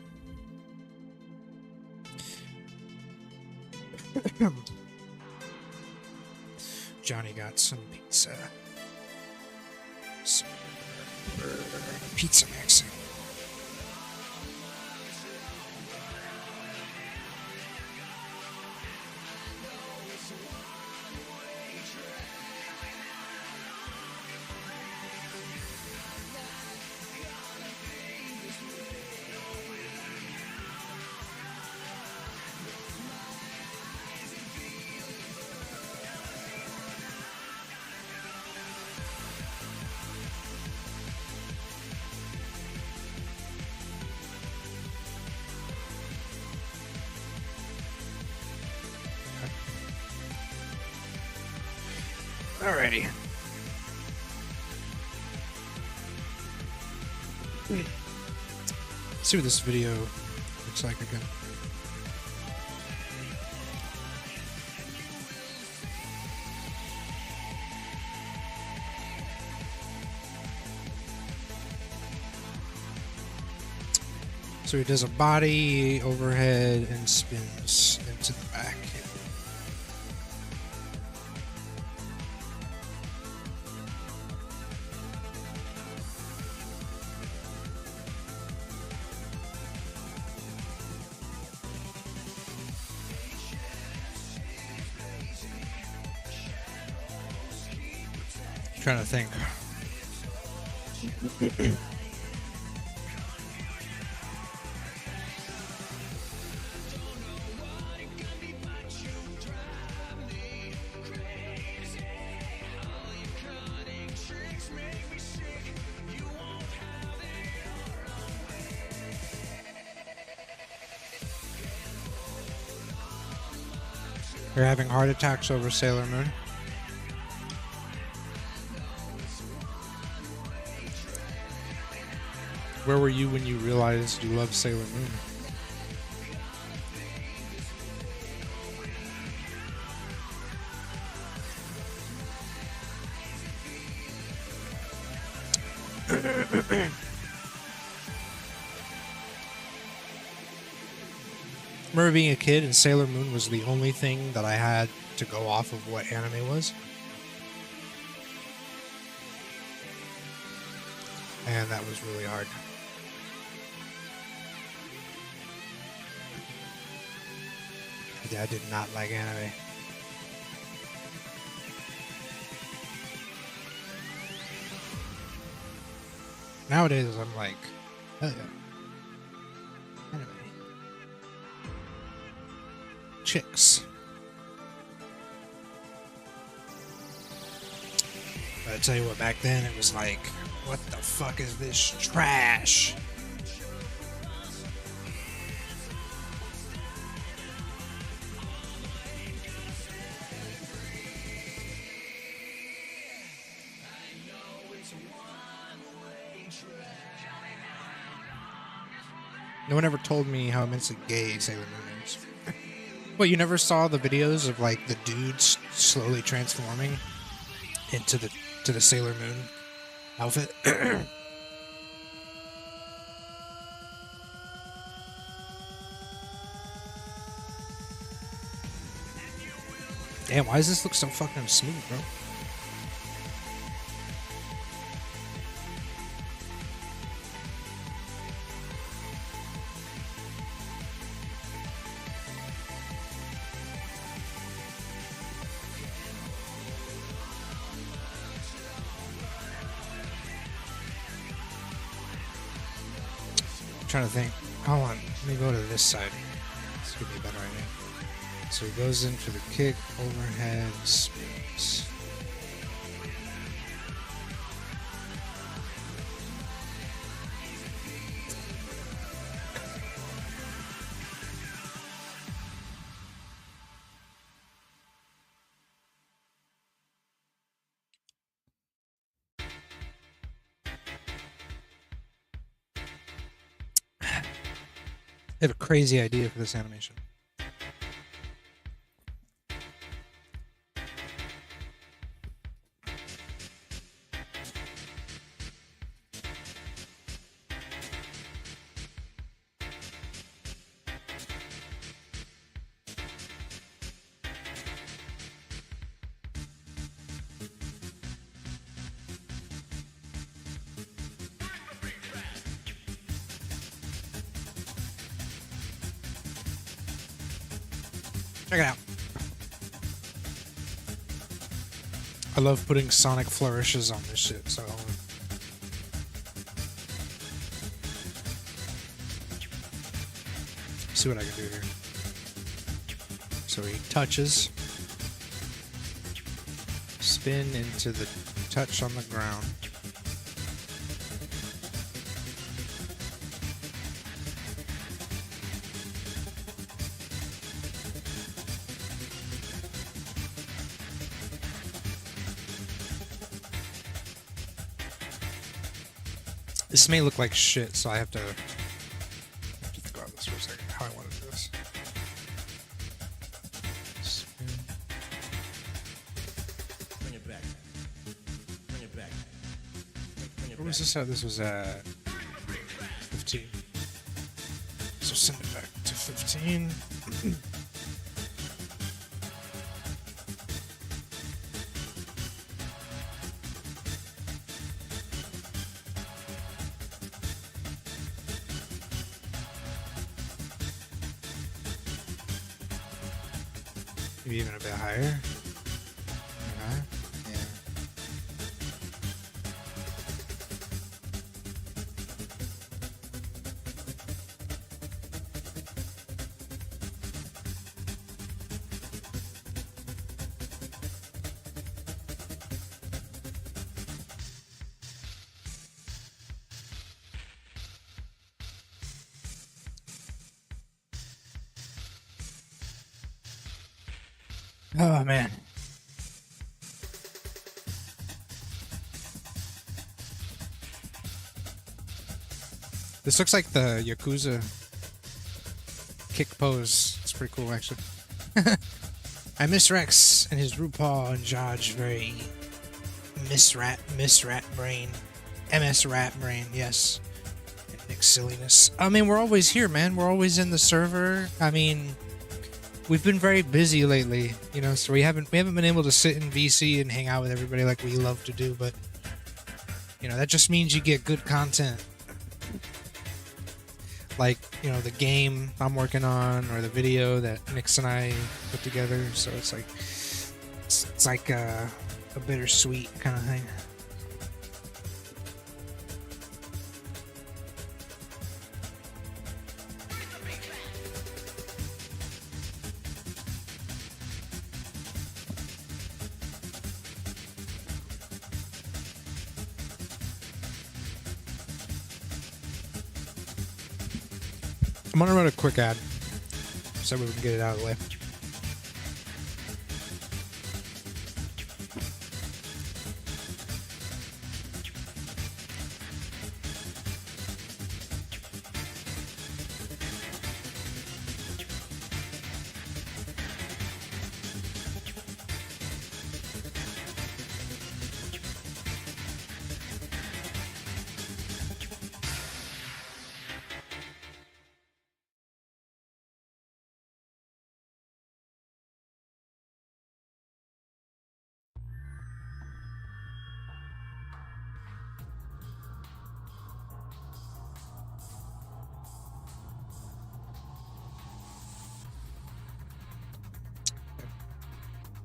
Johnny got some pizza. Some pizza mixing. Alrighty. See what this video looks like again. So he does a body overhead and spins into the back. Trying to think. They're having heart attacks over Sailor Moon. Where were you when you realized you loved Sailor Moon? Remember being a kid and Sailor Moon was the only thing that I had to go off of what anime was? And that was really hard. My dad did not like anime. Nowadays, I'm like, hell yeah. Anime. Chicks. But I tell you what, back then it was like, what the fuck is this trash? No one ever told me how immensely gay Sailor Moon is. What, you never saw the videos of like the dudes slowly transforming into the Sailor Moon outfit? Damn, why does this look so fucking smooth, bro? Trying to think. Hold on. Let me go to this side. This could be a better idea. So he goes in for the kick, overhead, spins. I have a crazy idea for this animation. Check it out. I love putting sonic flourishes on this shit, so see what I can do here. So he touches, spin into the touch on the ground. This may look like shit, so I have to think about this for a second. How I want to do this. Spin. Bring it back. Bring it back. Bring it Where was this at? This was at 15. So send it back to 15. Maybe even a bit higher. Yeah. Oh man. This looks like the Yakuza kick pose. It's pretty cool, actually. I miss Rex and his RuPaul and Judge very Miss Rat brain. MS Rat brain, yes. And Nick's silliness. I mean, we're always here, man. We're always in the server. I mean, we've been very busy lately, you know, so we haven't been able to sit in VC and hang out with everybody like we love to do, but you know, that just means you get good content. Like, you know, the game I'm working on or the video that Nix and I put together, so it's like a bittersweet kind of thing. I'm gonna run a quick ad so we can get it out of the way.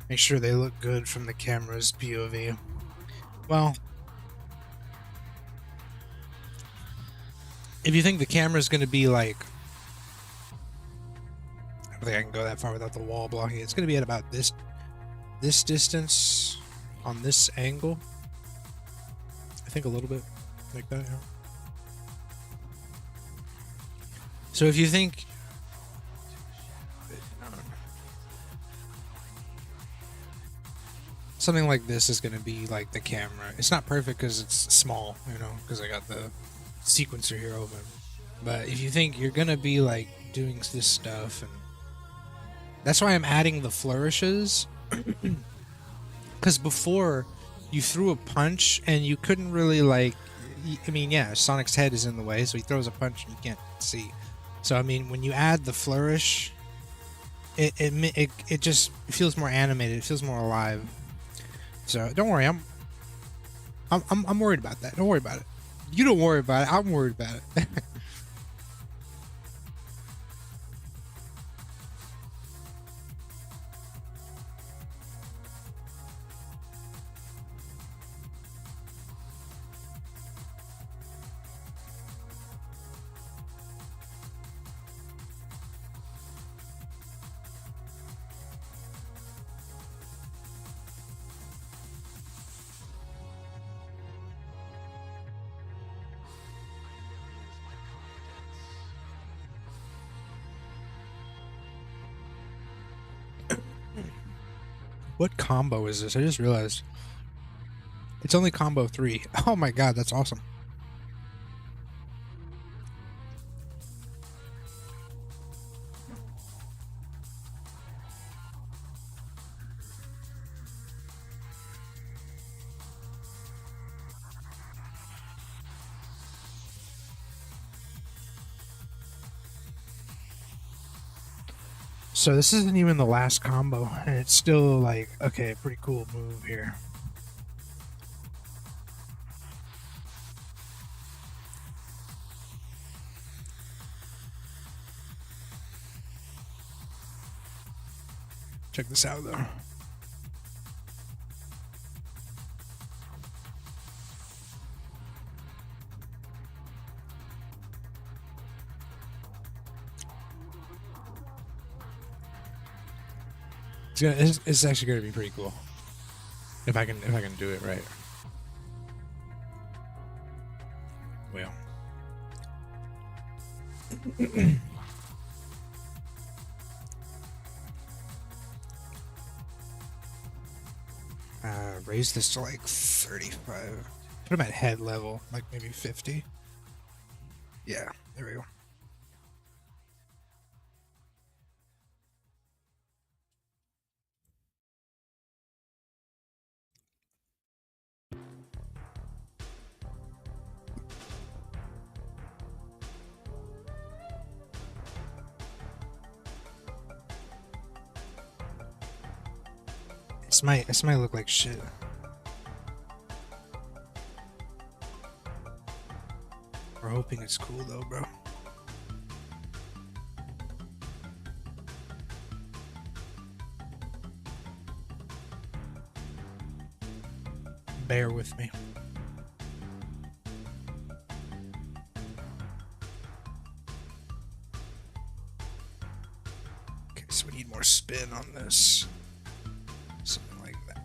Make sure they look good from the camera's POV. Well, if you think the camera's going to be like, I don't think I can go that far without the wall blocking it. It's going to be at about this distance on this angle. I think a little bit like that. Yeah. So if you think something like this is going to be like the camera. It's not perfect because it's small, you know, because I got the sequencer here open. But if you think you're going to be like doing this stuff, and that's why I'm adding the flourishes. Because before you threw a punch and you couldn't really like, I mean, yeah, Sonic's head is in the way, so he throws a punch and you can't see. So I mean, when you add the flourish, it just feels more animated. It feels more alive. So don't worry, I'm worried about that. Don't worry about it. You don't worry about it. I'm worried about it. What combo is this? I just realized. It's only combo 3. Oh my god, that's awesome. So this isn't even the last combo, and it's still like, okay, pretty cool move here. Check this out, though. It's actually going to be pretty cool if I can do it right. Well. Raise this to like 35. Put him at head level, like maybe 50. Yeah, there we go. This might look like shit. We're hoping it's cool though, bro. Bear with me. Okay, so we need more spin on this. Something like that.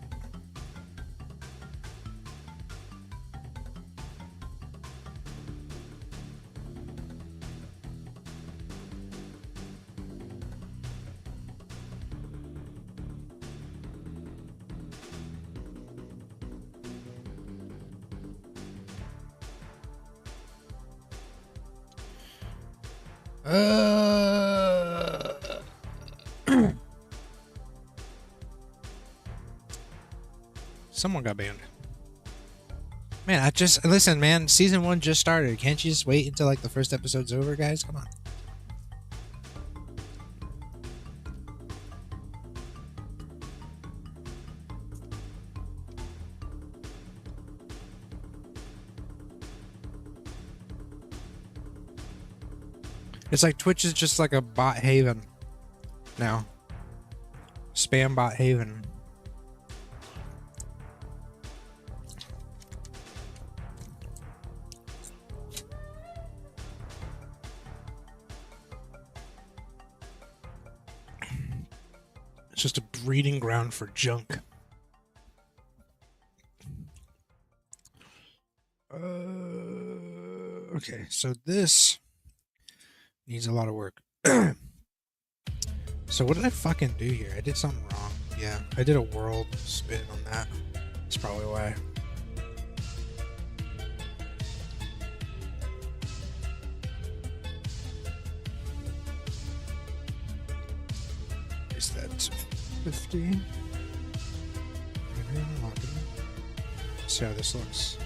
Someone got banned. Man, listen, man. Season 1 just started. Can't you just wait until like the first episode's over, guys? Come on. It's like Twitch is just like a bot haven now. Spam bot haven. It's just a breeding ground for junk. Okay, so this needs a lot of work. So what did I fucking do here? I did something wrong. Yeah, I did a world spin on that. That's probably why. Is that 50? See how this looks.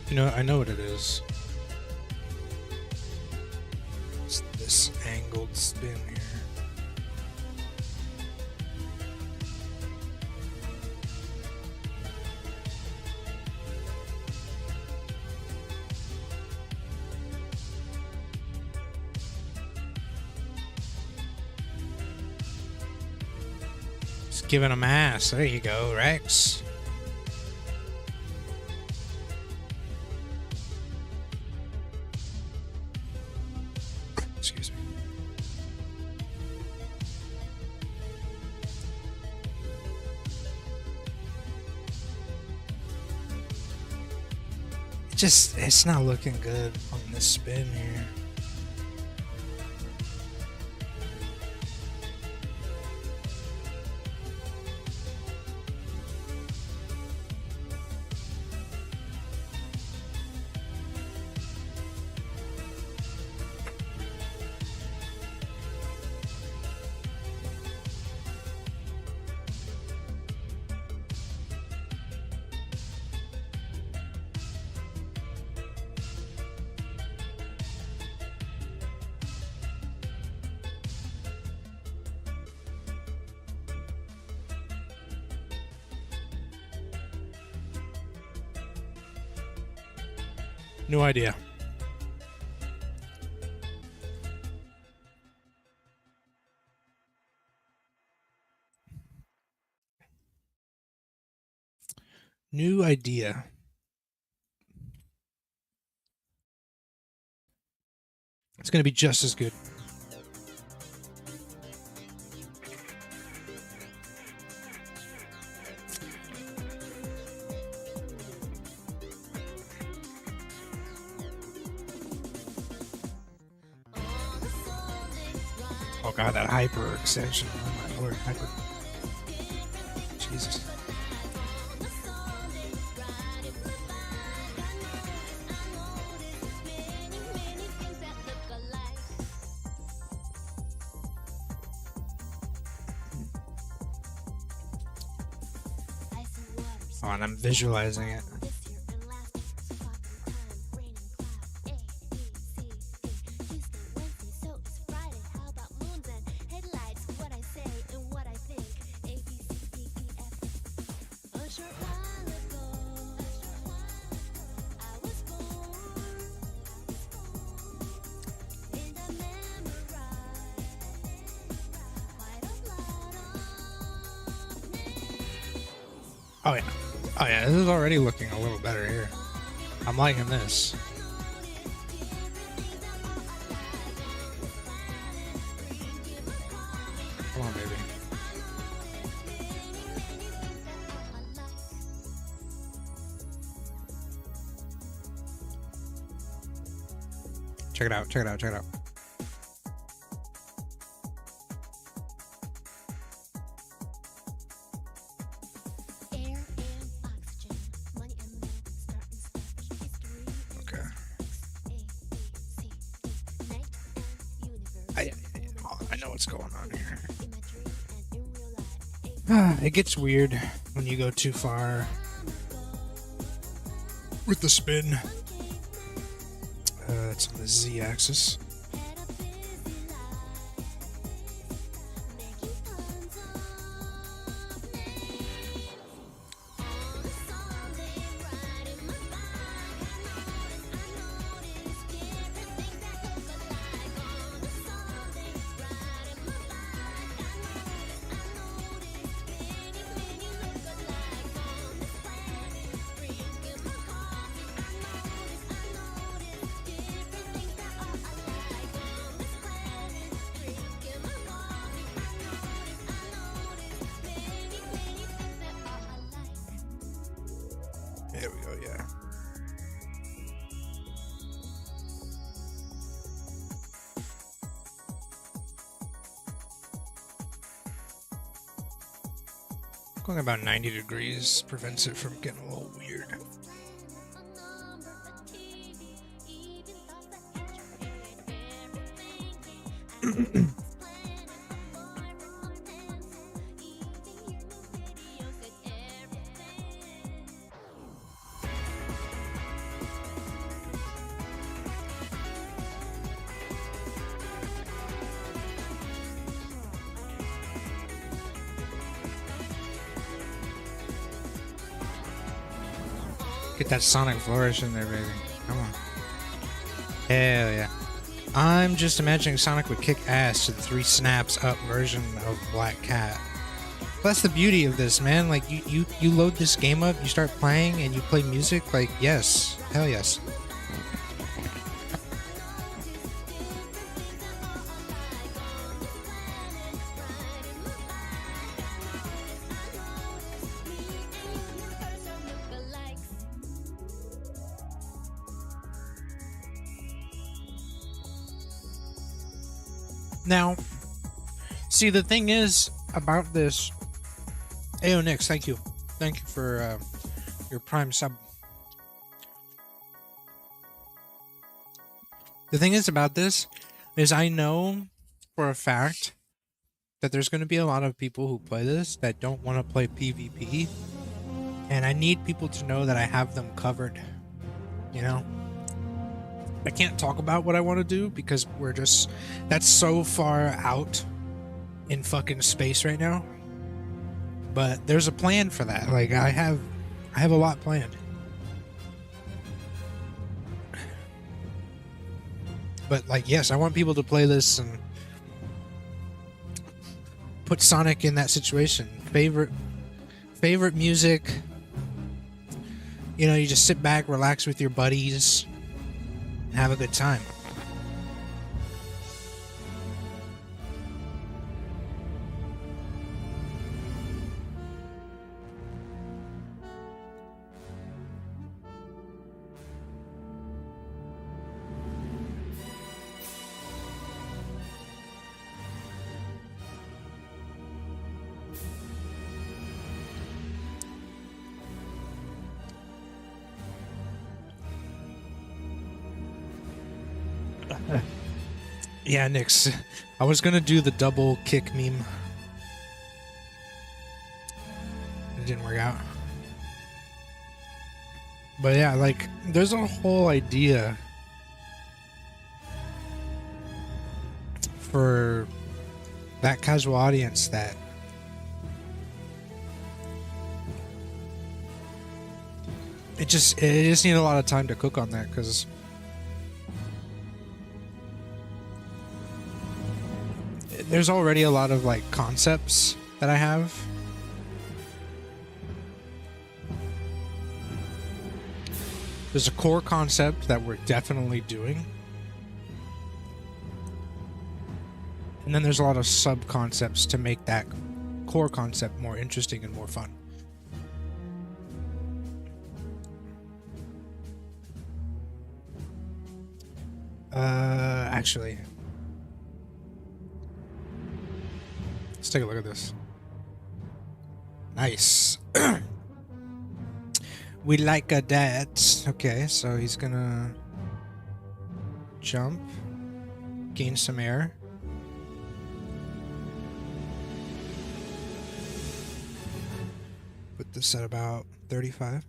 You know, I know what it is. It's this angled spin here. Just giving them ass. There you go, Rex. Excuse me. Just, it's not looking good on this spin here. No idea. New idea. It's going to be just as good. Oh god, that hyper extension. Oh my lord, hyper. Jesus. Oh, and I'm visualizing it. Oh yeah. Oh yeah, this is already looking a little better here. I'm liking this. Come on, baby. Check it out, check it out, check it out. I know what's going on here. It gets weird when you go too far with the spin. It's on the Z-axis. There we go, yeah. Going about 90 degrees prevents it from getting a little weird. Get that sonic flourish in there, baby. Come on. Hell yeah. I'm just imagining Sonic would kick ass to the 3 snaps up version of Black Cat. That's the beauty of this, man. Like, you load this game up, you start playing, and you play music. Like, yes. Hell yes. Now, see, the thing is about this. Ayo Nix, thank you. Thank you for your Prime sub. The thing is about this is I know for a fact that there's going to be a lot of people who play this that don't want to play PvP, and I need people to know that I have them covered. You know, I can't talk about what I want to do because that's so far out in fucking space right now. But there's a plan for that. Like I have a lot planned. But like, yes, I want people to play this and put Sonic in that situation. Favorite music. You know, you just sit back, relax with your buddies, and have a good time. Yeah, Nix. I was gonna do the double kick meme. It didn't work out. But yeah, like, there's a whole idea for that casual audience that it just needs a lot of time to cook on that, because there's already a lot of like concepts that I have. There's a core concept that we're definitely doing. And then there's a lot of sub concepts to make that core concept more interesting and more fun. Actually, let's take a look at this. Nice. We like that. Okay, so he's gonna jump, gain some air. Put this at about 35.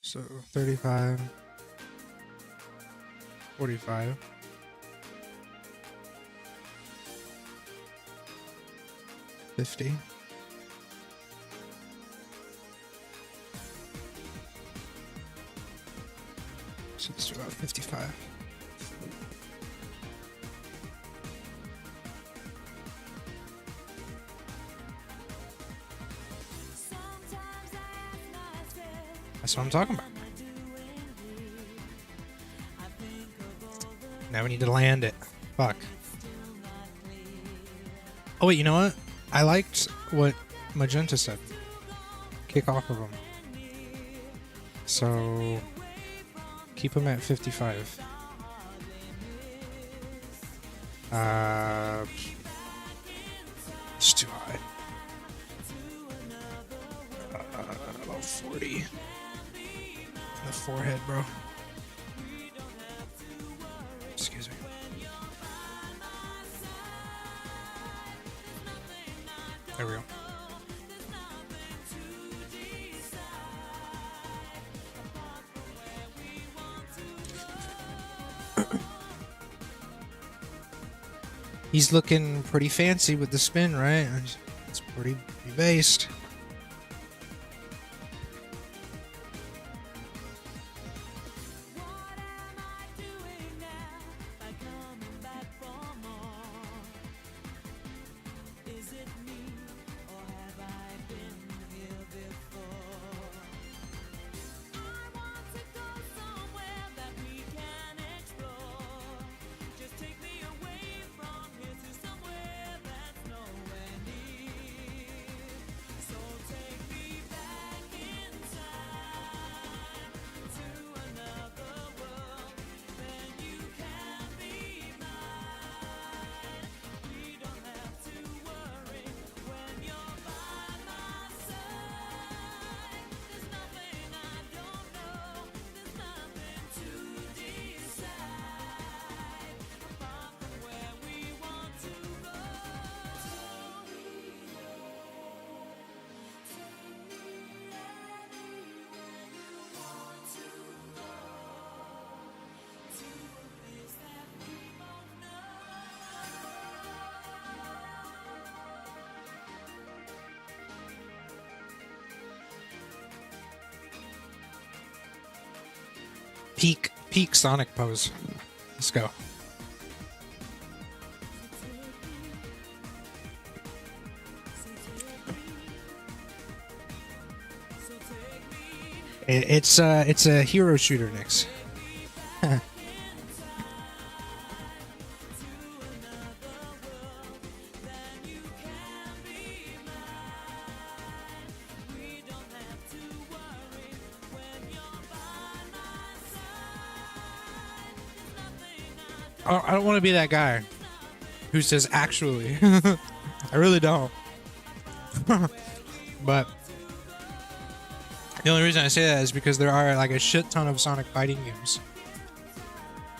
So 35, 45. 50. So let's do about 55. That's what I'm talking about. Now we need to land it. Fuck. Oh wait, you know what? I liked what Magenta said. Kick off of him. So keep him at 55. It's too high. About 40. The forehead, bro. Excuse me. There we go. He's looking pretty fancy with the spin, right? It's pretty based. Peak Sonic pose. Let's go. It's a hero shooter, Nix. I don't want to be that guy who says actually. I really don't. But the only reason I say that is because there are like a shit ton of Sonic fighting games.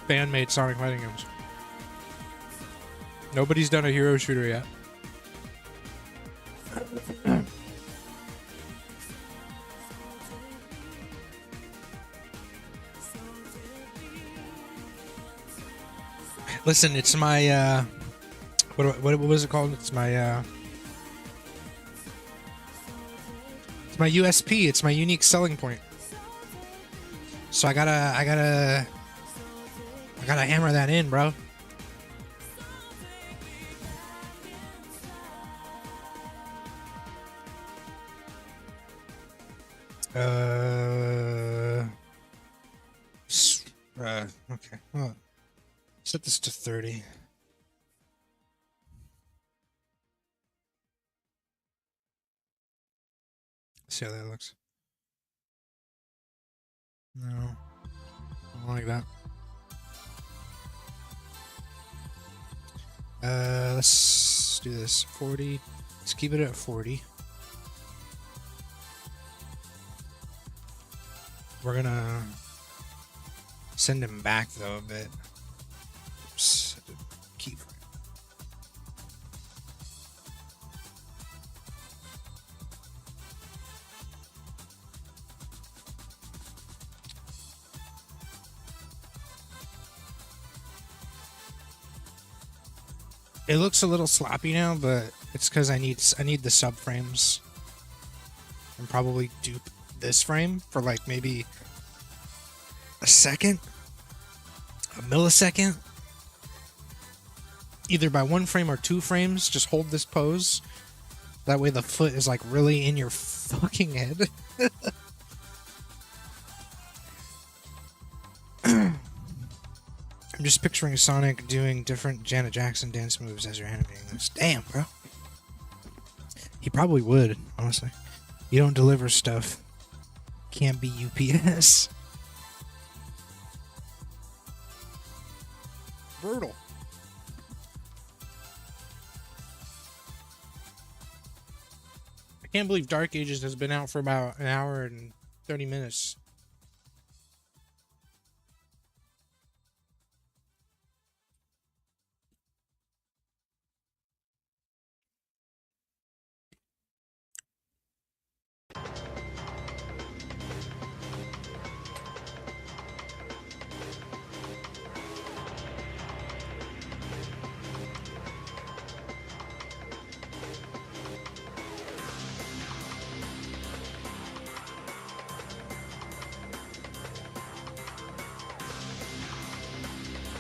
Fan-made Sonic fighting games. Nobody's done a hero shooter yet. Listen, it's my what was it called? It's my USP. It's my unique selling point. So I gotta hammer that in, bro. Okay. Hold on. Set this to 30. See how that looks. No, I don't like that. Let's do this. 40. Let's keep it at 40. We're gonna send him back though a bit. Oops, keyframe. It looks a little sloppy now, but it's because I need the subframes and probably dupe this frame for like maybe a second, a millisecond, either by 1 frame or 2 frames. Just hold this pose. That way the foot is like really in your fucking head. I'm just picturing Sonic doing different Janet Jackson dance moves as you're animating this. Damn, bro. He probably would, honestly. You don't deliver stuff. Can't be UPS. Brutal. I can't believe Dark Ages has been out for about an hour and 30 minutes.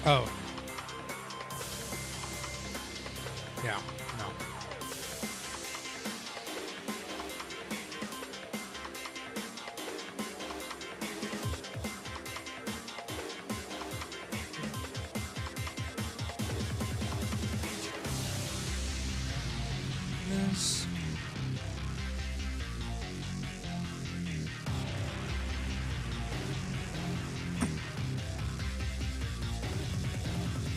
Oh. Yeah, no. This.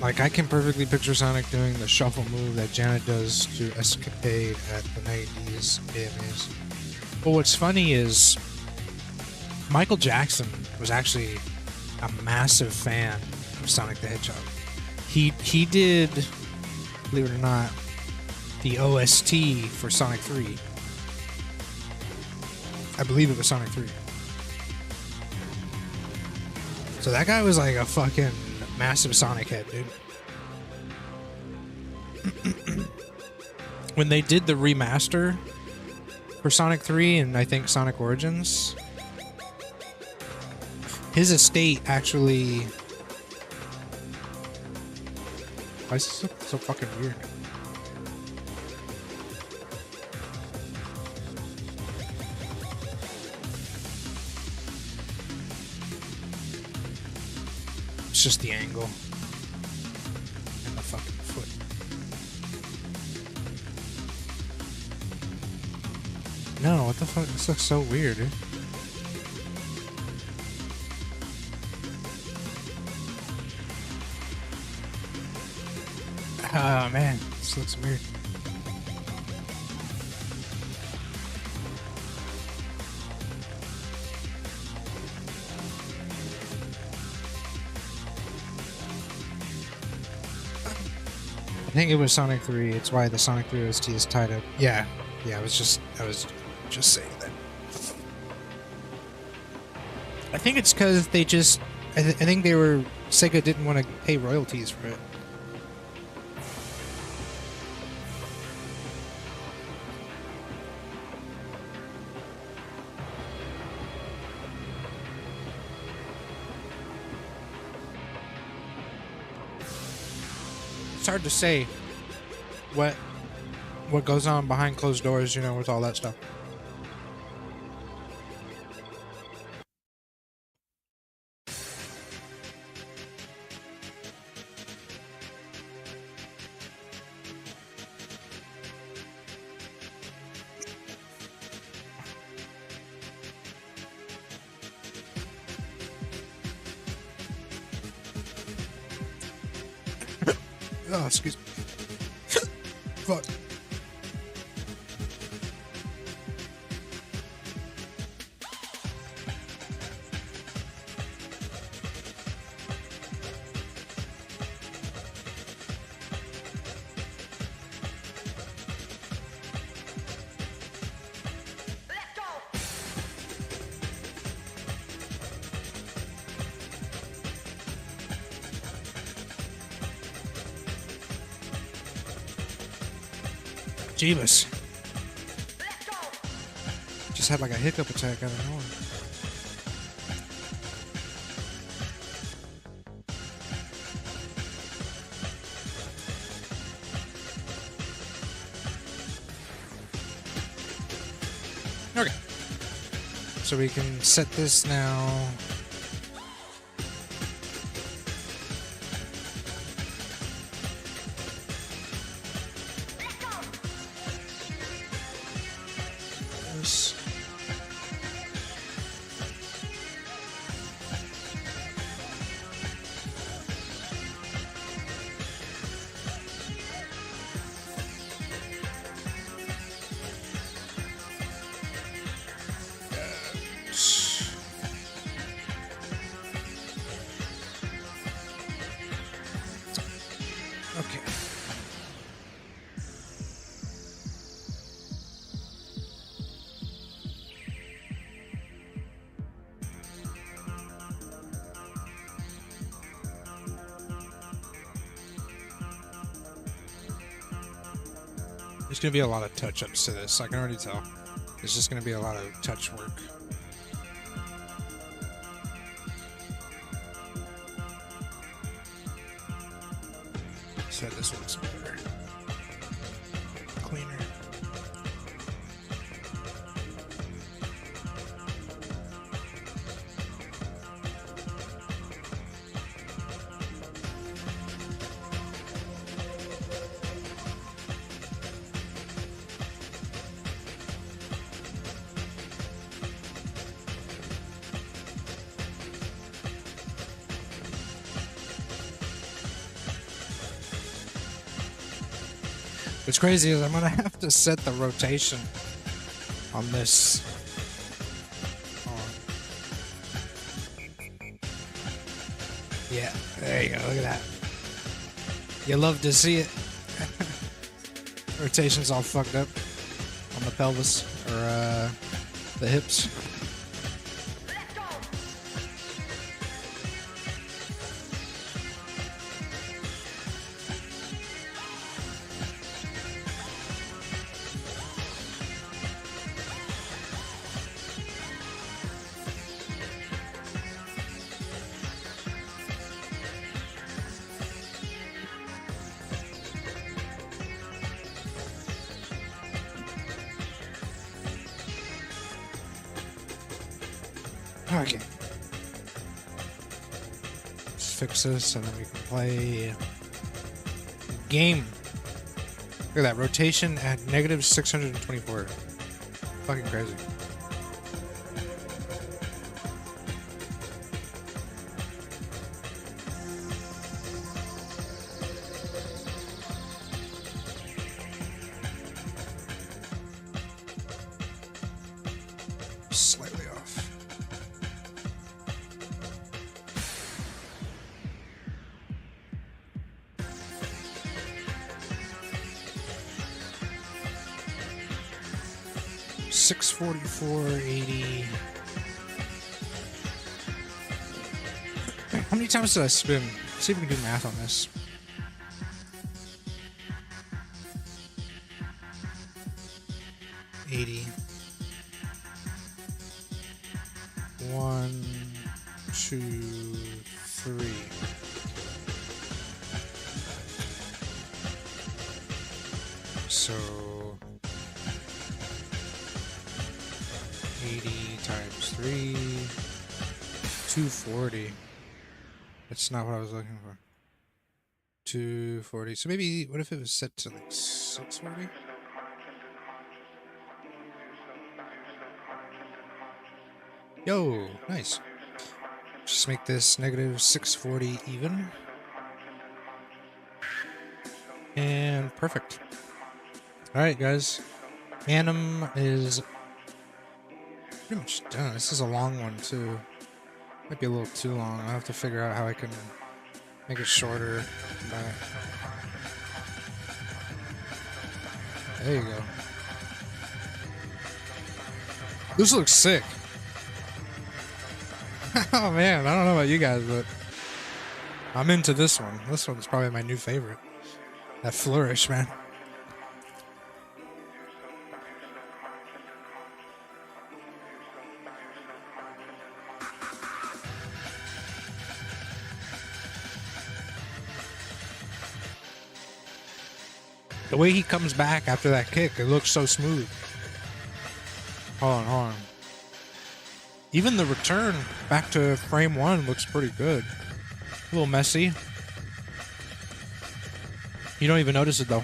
Like, I can perfectly picture Sonic doing the shuffle move that Janet does to Escapade at the 90s AMAs. But what's funny is Michael Jackson was actually a massive fan of Sonic the Hedgehog. He did, believe it or not, the OST for Sonic 3. I believe it was Sonic 3. So that guy was like a fucking massive Sonic head, dude. When they did the remaster for Sonic 3 and I think Sonic Origins, his estate actually. Why is this so fucking weird? It's just the angle and the fucking foot. No, what the fuck? This looks so weird, dude. Oh man, this looks weird. I think it was Sonic 3. It's why the Sonic 3 OST is tied up. Yeah, I was just saying that. I think it's because they just. I think they were. Sega didn't want to pay royalties for it. It's hard to say what goes on behind closed doors, you know, with all that stuff. Oh, excuse me. Fuck. Jeebus. Just had like a hiccup attack out of nowhere. Okay. So we can set this now. Okay. There's going to be a lot of touch-ups to this. I can already tell. There's just going to be a lot of touch work. So this looks better. Cleaner. What's crazy is I'm gonna have to set the rotation on this. Yeah, there you go. Look at that. You love to see it. Rotation's all fucked up on the pelvis or the hips. Okay. Let's fix this and then we can play game. Look at that rotation at negative 624. Fucking crazy. Slightly off. $644.80. How many times did I spin? Let's see if we can do math on this. $80. 1, 2, 3. So 80 times 3, 240. That's not what I was looking for. 240. So maybe, what if it was set to like 640? Yo, nice. Just make this negative 640 even. And perfect. Alright, guys. Phantom is pretty much done. This is a long one, too. Might be a little too long. I'll have to figure out how I can make it shorter. But there you go. This looks sick. Oh man, I don't know about you guys, but I'm into this one. This one's probably my new favorite. That flourish, man. The way he comes back after that kick, it looks so smooth. Hold on, hold on. Even the return back to frame 1 looks pretty good. A little messy. You don't even notice it though.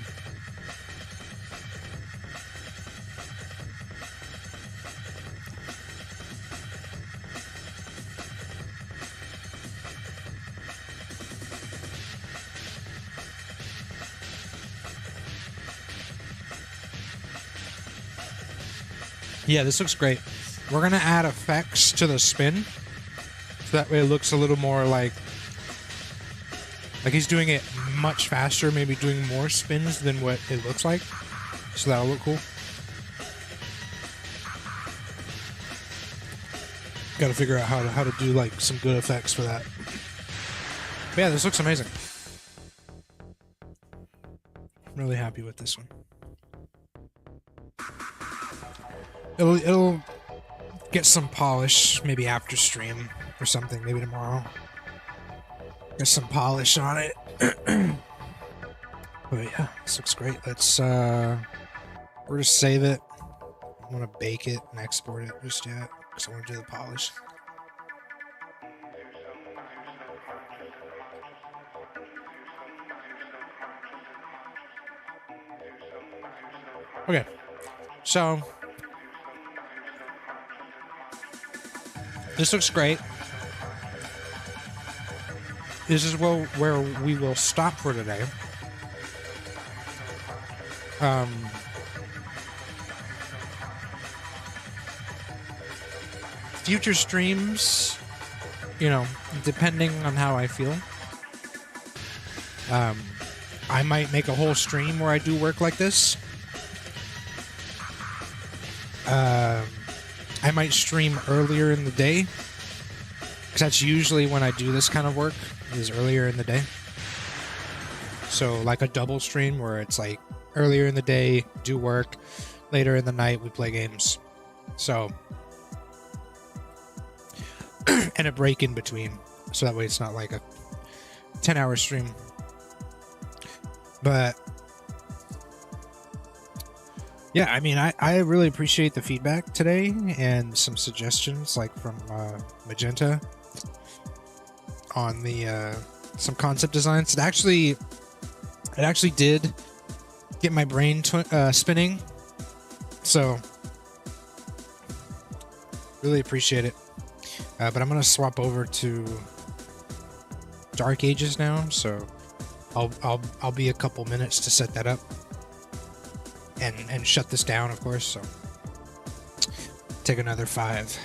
Yeah, this looks great. We're gonna add effects to the spin, so that way it looks a little more like he's doing it much faster, maybe doing more spins than what it looks like. So that'll look cool. Got to figure out how to do like some good effects for that. But yeah, this looks amazing. I'm really happy with this one. It'll get some polish maybe after stream or something, maybe tomorrow. Get some polish on it. But yeah, this looks great. Let's we're gonna save it. I want to bake it and export it just yet because I want to do the polish. Okay, so this looks great. This is where we will stop for today. Future streams, you know, depending on how I feel. I might make a whole stream where I do work like this. I might stream earlier in the day, because that's usually when I do this kind of work, is earlier in the day. So like a double stream where it's like earlier in the day, do work, later in the night, we play games. So, and a break in between, so that way it's not like a 10-hour stream. But Yeah, I mean, I really appreciate the feedback today and some suggestions like from Magenta on the some concept designs. It actually did get my brain spinning. So really appreciate it. But I'm gonna swap over to Dark Ages now, so I'll be a couple minutes to set that up and shut this down, of course. So take another 5.